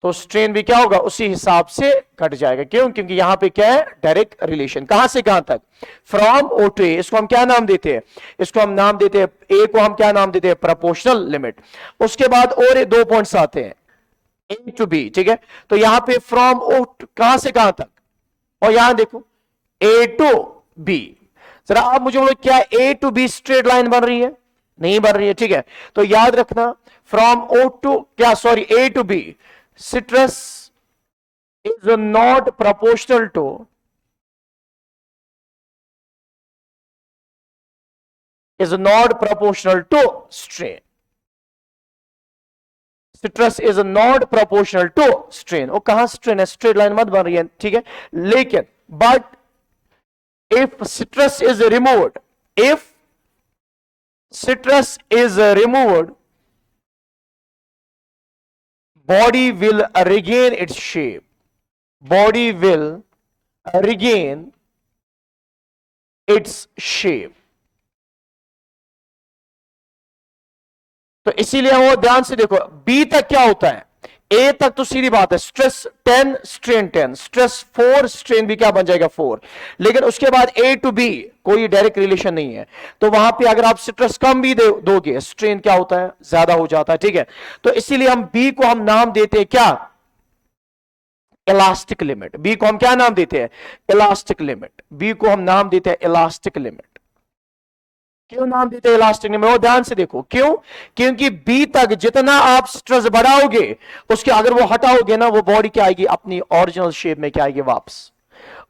तो स्ट्रेन भी क्या होगा उसी हिसाब से घट जाएगा। क्यों? क्योंकि यहां पे क्या है? Direct relation. कहां से कहां तक? From O to A। इसको हम क्या नाम देते हैं? इसको हम नाम देते हैं, A को हम क्या नाम देते हैं? Proportional limit. उसके बाद और 2 पॉइंट्स आते हैं A टू B। ठीक है, तो यहां पे फ्रॉम O कहां से कहां तक, और यहां देखो A टू B। जरा आप मुझे बोलो क्या A to B straight line बन रही है? नहीं बन रही है। ठीक है, तो याद रखना फ्रॉम O टू क्या, sorry A to B stress is not proportional to strain. Stress is not proportional to strain. वो कहां स्ट्रेन है, स्ट्रेट लाइन मत बन रही है, ठीक है। लेकिन but if stress is removed, if stress is removed, body will regain its shape, body will regain its shape। तो इसीलिए वो ध्यान से देखो, बी तक क्या होता है, ए तक तो सीधी बात है, स्ट्रेस 10 स्ट्रेन 10, स्ट्रेस 4 स्ट्रेन भी क्या बन जाएगा 4। लेकिन उसके बाद ए टू बी कोई डायरेक्ट रिलेशन नहीं है, तो वहां पे अगर आप स्ट्रेस कम भी दोगे, स्ट्रेन क्या होता है, ज्यादा हो जाता है, ठीक है। तो इसीलिए हम बी को हम नाम देते हैं क्या, इलास्टिक लिमिट। बी को हम क्या नाम देते हैं, इलास्टिक लिमिट। बी को हम नाम देते हैं इलास्टिक लिमिट। क्यों नाम देते हैं इलास्टिक लिमिट, वो ध्यान से देखो क्यों, क्योंकि बी तक जितना आप स्ट्रेस बढ़ाओगे, उसके अगर वो हटाओगे ना, वो बॉडी क्या आएगी, अपनी ओरिजिनल शेप में क्या आएगी वापस।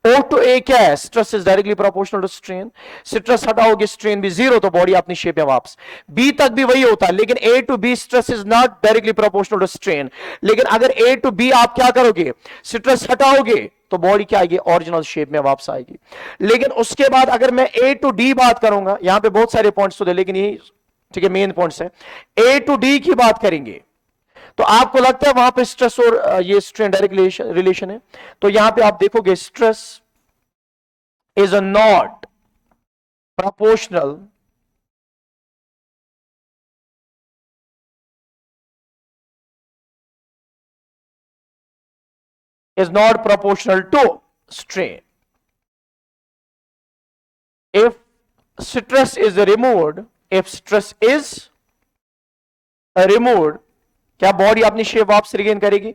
O टू ए क्या है, stress is directly proportional to strain. Stress हटाओगे, स्ट्रेन भी जीरो, तो बॉडी अपनी शेप में वापस। बी तक भी वही होता है, लेकिन A to B stress is not directly proportional to strain. लेकिन अगर ए टू बी आप क्या करोगे, स्ट्रेस हटाओगे, तो बॉडी क्या आएगी, ओरिजिनल शेप में वापस आएगी। लेकिन उसके बाद अगर मैं ए टू डी बात करूंगा, यहां पे बहुत सारे पॉइंट्स तो थे, लेकिन ये ठीक है मेन पॉइंट्स है। ए टू डी की बात करेंगे, तो आपको लगता है वहां पे स्ट्रेस और ये स्ट्रेन डायरेक्ट रिलेशन है। तो यहां पे आप देखोगे stress is not proportional to strain. If stress is removed, if stress is removed, क्या बॉडी अपनी शेप वापस रिगेन करेगी,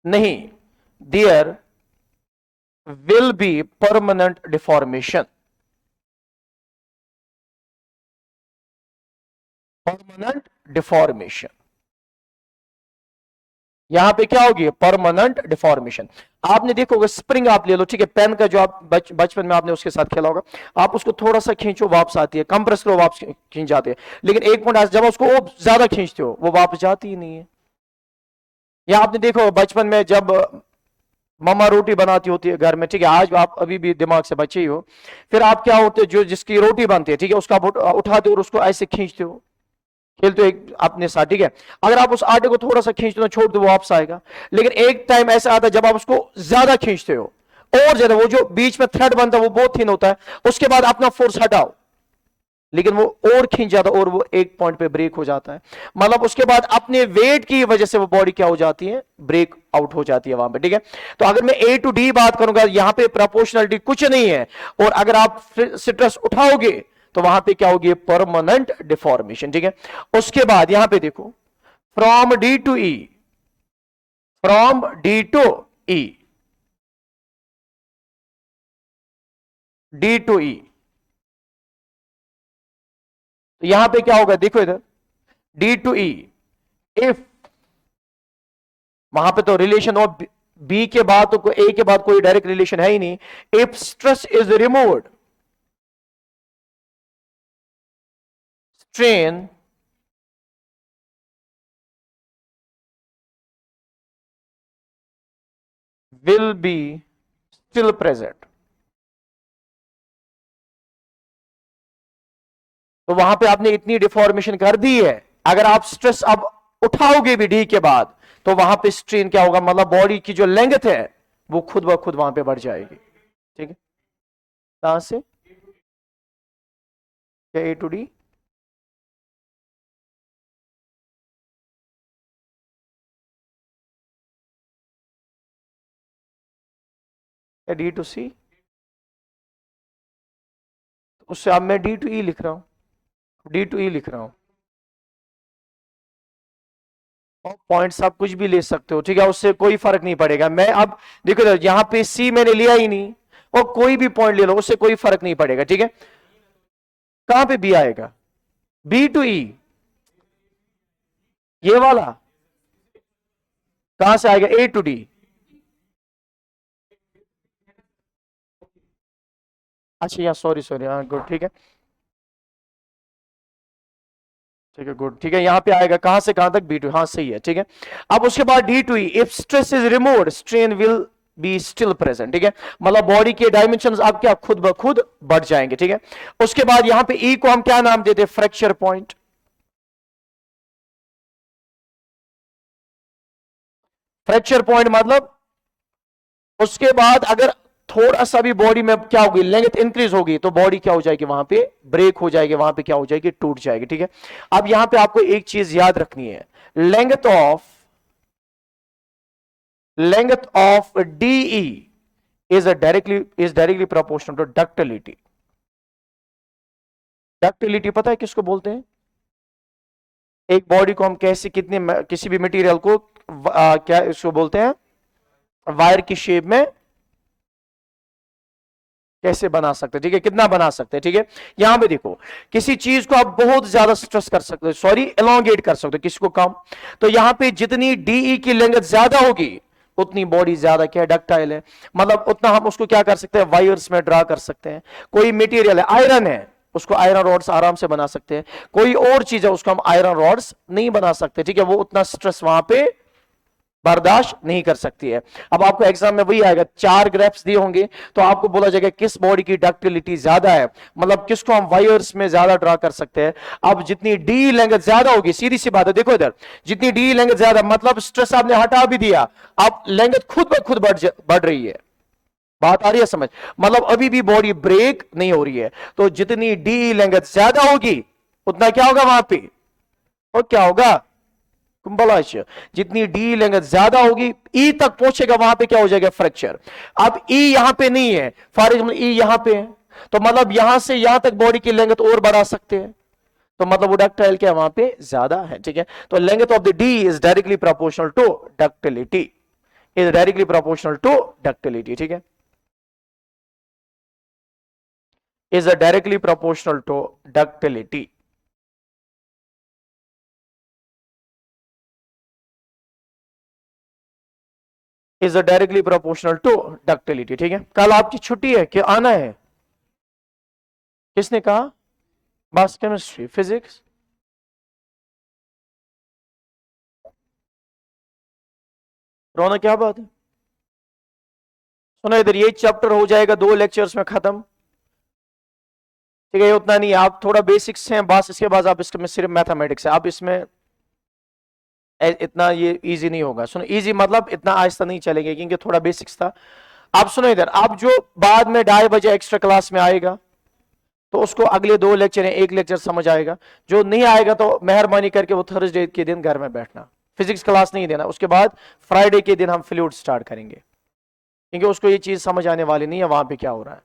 नहीं, there will be permanent deformation, permanent deformation. यहां पे क्या होगी, परमानेंट डिफॉर्मेशन। आपने देखो होगा, स्प्रिंग आप ले लो, ठीक है, पेन का जो आप बचपन में आपने उसके साथ खेला होगा, आप उसको थोड़ा सा खींचो वापस आती है, कंप्रेस करो वापस खींच जाती है। लेकिन एक पॉइंट जब उसको ज्यादा खींचते हो, वो वापस जाती ही नहीं है। या आपने देखो बचपन में जब मम्मा रोटी बनाती होती है घर में, ठीक है, आज आप अभी भी दिमाग से बचे ही हो, फिर आप क्या होते, जो जिसकी रोटी बनती है, ठीक है, उसका उठाते हो और उसको ऐसे खींचते हो, खेलते हो एक अपने साथ, ठीक है। अगर आप उस आटे को थोड़ा सा खींचते हो, छोड़ दो, वो वापस आएगा। लेकिन एक टाइम ऐसा आता है जब आप उसको ज्यादा खींचते हो, और ज्यादा, वो जो बीच में थ्रेड बनता है वो बहुत थिन होता है, उसके बाद अपना फोर्स हटाओ, लेकिन वो और खींच जाता है और वो एक पॉइंट पे ब्रेक हो जाता है। मतलब उसके बाद अपने वेट की वजह से वो बॉडी क्या हो जाती है, ब्रेक आउट हो जाती है वहां पे, ठीक है। तो अगर मैं ए टू डी बात करूंगा, यहां पे प्रोपोर्शनलिटी कुछ नहीं है, और अगर आप स्ट्रेस उठाओगे तो वहां पे क्या होगी, परमानेंट डिफॉर्मेशन, ठीक है। उसके बाद यहां पे देखो, from D to E, from D to E, D to E, तो यहां पे क्या होगा, देखो इधर, डी टू ई, इफ, वहां पे तो रिलेशन और बी के बाद तो ए के बाद कोई डायरेक्ट रिलेशन है ही नहीं। If stress is removed, strain will be still present। तो वहां पे आपने इतनी डिफॉर्मेशन कर दी है, अगर आप स्ट्रेस अब उठाओगे भी डी के बाद, तो वहां पे स्ट्रेन क्या होगा, मतलब बॉडी की जो लेंथ है वो खुद ब खुद वहां पे बढ़ जाएगी, ठीक है। कहां से, क्या ए टू डी, या डी टू सी, उससे अब मैं डी टू ई लिख रहा हूं, डी टू ई लिख रहा हूं। और पॉइंट्स आप कुछ भी ले सकते हो, ठीक है, उससे कोई फर्क नहीं पड़ेगा। मैं अब देखो यहां पे सी मैंने लिया ही नहीं, और कोई भी पॉइंट ले लो, उससे कोई फर्क नहीं पड़ेगा, ठीक है। कहां पे बी आएगा, बी टू ई, ये वाला कहां से आएगा, ए टू डी, अच्छा यहाँ सॉरी सॉरी, हाँ गुड, ठीक है ठीक है, गुड ठीक है, यहाँ पे आएगा कहां से कहां तक, बी टू, हाँ सही है, ठीक है। अब उसके बाद D to, if stress is removed strain will be still present, ठीक है। मतलब बॉडी के डायमेंशन आप क्या खुद ब खुद बढ़ जाएंगे, ठीक है। उसके बाद यहां पे ई को हम क्या नाम देते हैं, फ्रैक्चर पॉइंट। फ्रैक्चर पॉइंट मतलब उसके बाद अगर थोड़ा सा भी बॉडी में क्या होगी, लेंथ इंक्रीज होगी, तो बॉडी क्या हो जाएगी, वहां पे ब्रेक हो जाएगी, वहां पे क्या हो जाएगी, टूट जाएगी, ठीक है। अब यहां पे आपको एक चीज याद रखनी है, length of DE is directly proportional to ductility। Ductility पता है किसको बोलते हैं? एक बॉडी को हम कैसे कितने किसी भी मटेरियल को क्या इसको बोलते हैं, वायर की शेप में कैसे बना सकते हैं, ठीक है, कितना बना सकते हैं, ठीक है। यहां पे देखो, किसी चीज को आप बहुत ज्यादा स्ट्रेस कर सकते हो, सॉरी एलोंगेट कर सकते हो, किसी को कम। तो यहां पे जितनी डीई की लेंथ ज्यादा होगी उतनी बॉडी ज्यादा क्या है, डक्टाइल है। मतलब उतना हम उसको क्या कर सकते हैं, वायर्स में ड्रा कर सकते हैं। कोई मटेरियल है, आयरन है, उसको आयरन रॉड्स आराम से बना सकते हैं। कोई और चीज है, उसको हम आयरन रॉड्स नहीं बना सकते, ठीक है, वो उतना स्ट्रेस वहां पे बर्दाश्त नहीं कर सकती है। अब आपको एग्जाम में वही आएगा, 4 ग्राफ्स दिए होंगे, तो आपको बोला जाएगा किस बॉडी की डक्टिलिटी ज्यादा है, मतलब किसको हम वायर्स में ज्यादा ड्रा कर सकते हैं। अब जितनी डी लेंथ ज्यादा होगी, सीधी सी बात है, देखो इधर, जितनी डी लेंथ ज्यादा मतलब स्ट्रेस आपने हटा भी दिया, अब लेंथ खुद ब खुद बढ़ रही है। बात आ रही है समझ? मतलब अभी भी बॉडी ब्रेक नहीं हो रही है। तो जितनी डी लेंथ ज्यादा होगी उतना क्या होगा वहां पे, और क्या होगा, कुंभलाश। जितनी डी लेंथ ज्यादा होगी, ई तक पहुंचेगा, वहां पे क्या हो जाएगा, फ्रैक्चर। अब ई यहां पे नहीं है, फॉर एग्जाम्पल ई यहां पे है, तो मतलब यहां से यहां तक बॉडी की लेंथ और बढ़ा सकते हैं, तो मतलब वो डक्टाइल क्या वहां पे ज्यादा है, ठीक है। तो length of the D is directly proportional to ductility, is directly proportional to ductility, ठीक है, is directly proportional to ductility. Is directly proportional to ductility, ठीक है। कल आपकी छुट्टी है कि आना है, किसने कहा? बस केमिस्ट्री फिजिक्स, रोना क्या बात है? सुनो इधर, ये चैप्टर हो जाएगा 2 लेक्चर्स में खत्म, ठीक है, ये उतना नहीं, आप थोड़ा बेसिक्स हैं बस, इसके बाद आप इसमें सिर्फ मैथमेटिक्स है, आप इसमें इतना ये इजी नहीं होगा। सुनो इजी मतलब इतना आहिस्ता नहीं चलेंगे, क्योंकि थोड़ा बेसिक्स था। आप सुनो इधर, आप जो बाद में 2:30 बजे एक्स्ट्रा क्लास में आएगा, तो उसको अगले 2 लेक्चर हैं, 1 लेक्चर समझ आएगा। जो नहीं आएगा तो मेहरबानी करके वो थर्सडे के दिन घर में बैठना, फिजिक्स क्लास नहीं देना। उसके बाद फ्राइडे के दिन हम फ्लूइड स्टार्ट करेंगे, क्योंकि उसको ये चीज समझ आने वाली नहीं है वहां पे क्या हो रहा है।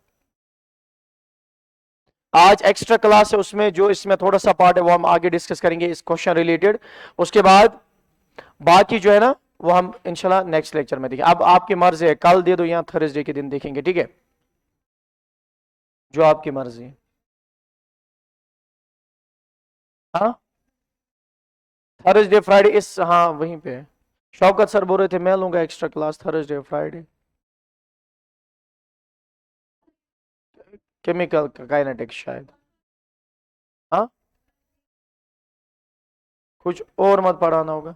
आज एक्स्ट्रा क्लास है, उसमें जो इसमें थोड़ा सा पार्ट है वो हम आगे डिस्कस करेंगे इस क्वेश्चन रिलेटेड। उसके बाद बाकी जो है ना वो हम इंशाल्लाह नेक्स्ट लेक्चर में देखेंगे। अब आपकी मर्जी है, कल दे दो या थर्सडे के दिन देखेंगे, ठीक है, जो आपकी मर्जी है। हाँ थर्सडे फ्राइडे इस, हाँ वहीं पे है। शौकत सर बोल रहे थे मैं लूंगा extra class Thursday Friday, chemical kinetics शायद। हाँ कुछ और मत पढ़ाना होगा।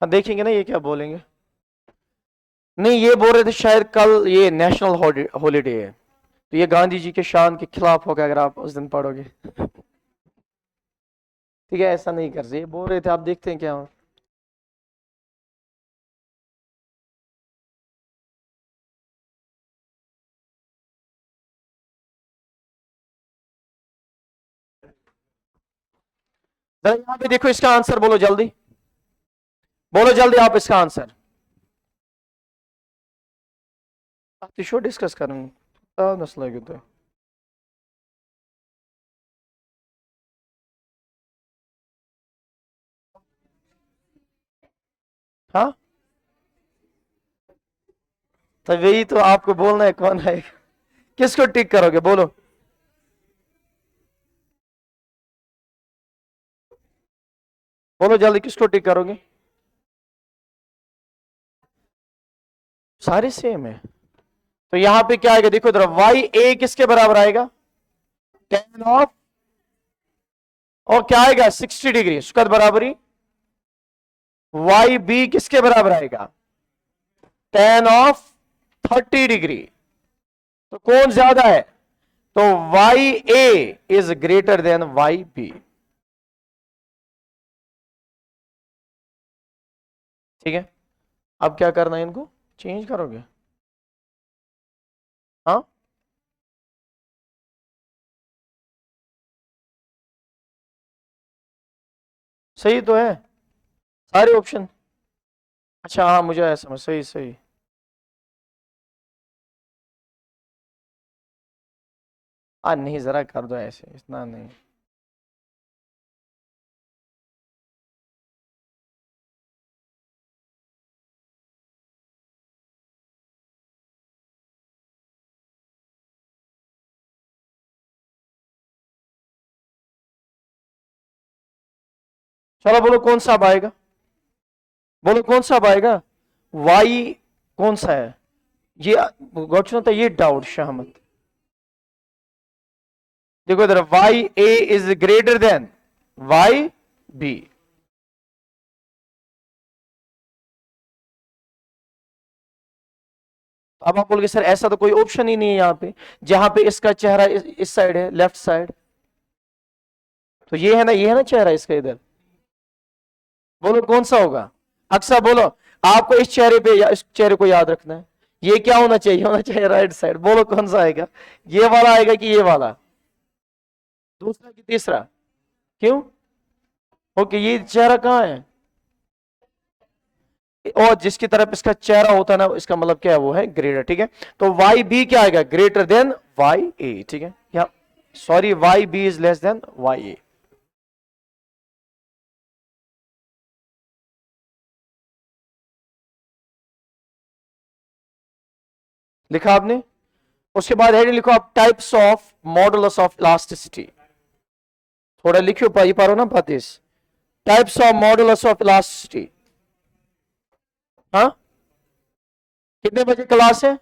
हाँ देखेंगे ना ये क्या बोलेंगे। नहीं ये बोल रहे थे शायद कल ये नेशनल हॉलीडे है, तो ये गांधी जी के शान के खिलाफ होगा अगर आप उस दिन पढ़ोगे। ठीक है ऐसा नहीं कर रहे, बोल रहे थे, आप देखते हैं क्या हो। जरा यहाँ पे देखो, इसका आंसर बोलो जल्दी, बोलो जल्दी आप इसका आंसर। शो डिस्कस करूंगा नस्ल तो हाँ, तो वही तो आपको बोलना है कौन है, किसको टिक करोगे बोलो। बोलो जल्दी, किसको टिक करोगे? सारे सेम है। तो यहां पे क्या आएगा, देखो इधर, वाई ए किसके बराबर आएगा? टेन ऑफ, और क्या आएगा 60 डिग्री, उसका बराबरी। वाई बी किसके बराबर आएगा? Tan of 30 degree. तो कौन ज्यादा है? तो Y A is greater than Y B. ठीक है, अब क्या करना है, इनको चेंज करोगे? हाँ, सही तो है सारे ऑप्शन। अच्छा हाँ, मुझे ऐसा समझ, सही सही। नहीं, जरा कर दो ऐसे, इतना नहीं। चलो बोलो कौन सा अब आएगा, बोलो कौन सा अब आएगा? वाई कौन सा है? ये गौचना था, ये डाउट शाहमत। देखो इधर, Y A is greater than Y B. अब आप बोलोगे सर ऐसा तो कोई ऑप्शन ही नहीं है यहाँ पे, जहां पे इसका चेहरा इस साइड है, लेफ्ट साइड। तो ये है ना, ये है ना चेहरा इसका इधर। बोलो कौन सा होगा? अक्सर बोलो, आपको इस चेहरे पे या इस चेहरे को याद रखना है। ये क्या होना चाहिए, होना चाहिए राइट साइड। बोलो कौन सा आएगा, ये वाला आएगा कि ये वाला? दूसरा कि तीसरा? क्यों? ओके, ये चेहरा कहाँ है? और जिसकी तरफ इसका चेहरा होता है ना, इसका मतलब क्या है, वो है ग्रेटर। ठीक है, तो वाई बी क्या आएगा, ग्रेटर देन वाई ए। ठीक है, या sorry, Y B is less than Y A. लिखा आपने? उसके बाद हेडिंग लिखो आप, types of modulus of elasticity. थोड़ा लिखियो पाई पारो ना पातीस। Types of modulus of elasticity. हाँ, कितने बजे क्लास है?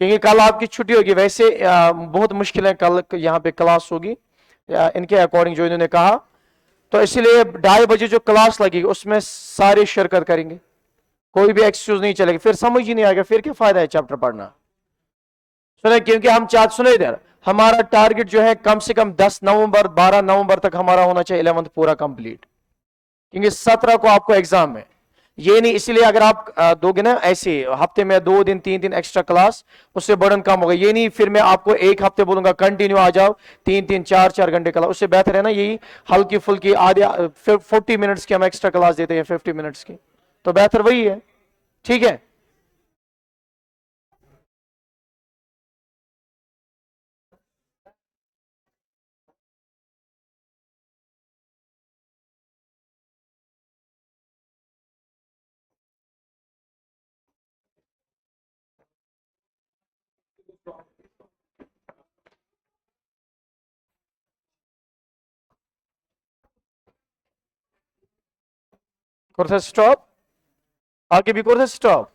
क्योंकि कल आपकी छुट्टी होगी, वैसे बहुत मुश्किल है कल यहाँ पे क्लास होगी इनके अकॉर्डिंग जो इन्होंने कहा। तो इसलिए 2:30 बजे जो क्लास लगेगी उसमें सारे शिरकत करेंगे, कोई भी एक्सक्यूज नहीं चलेगा, फिर समझ ही नहीं आएगा, फिर क्या फायदा है चैप्टर पढ़ना। सुने, क्योंकि हम चाहते, सुने इधर, हमारा टारगेट जो है कम से कम 10 नवंबर 12 नवंबर तक हमारा होना चाहिए 11th पूरा कंप्लीट, क्योंकि 17 को आपको एग्जाम है। ये नहीं, इसलिए अगर आप दोगे ना ऐसे हफ्ते में 2 दिन 3 दिन एक्स्ट्रा क्लास, उससे बर्डन कम होगा। ये नहीं फिर मैं आपको एक हफ्ते बोलूंगा कंटिन्यू आ जाओ 3 3 4 4 घंटे क्लास, उससे बेहतर है ना यही हल्की फुल्की आधे 40 मिनट्स की हम एक्स्ट्रा क्लास देते हैं, 50 मिनट्स की, तो बेहतर वही है। ठीक है, कोर्स स्टॉप, आगे भी कोर्स स्टॉप।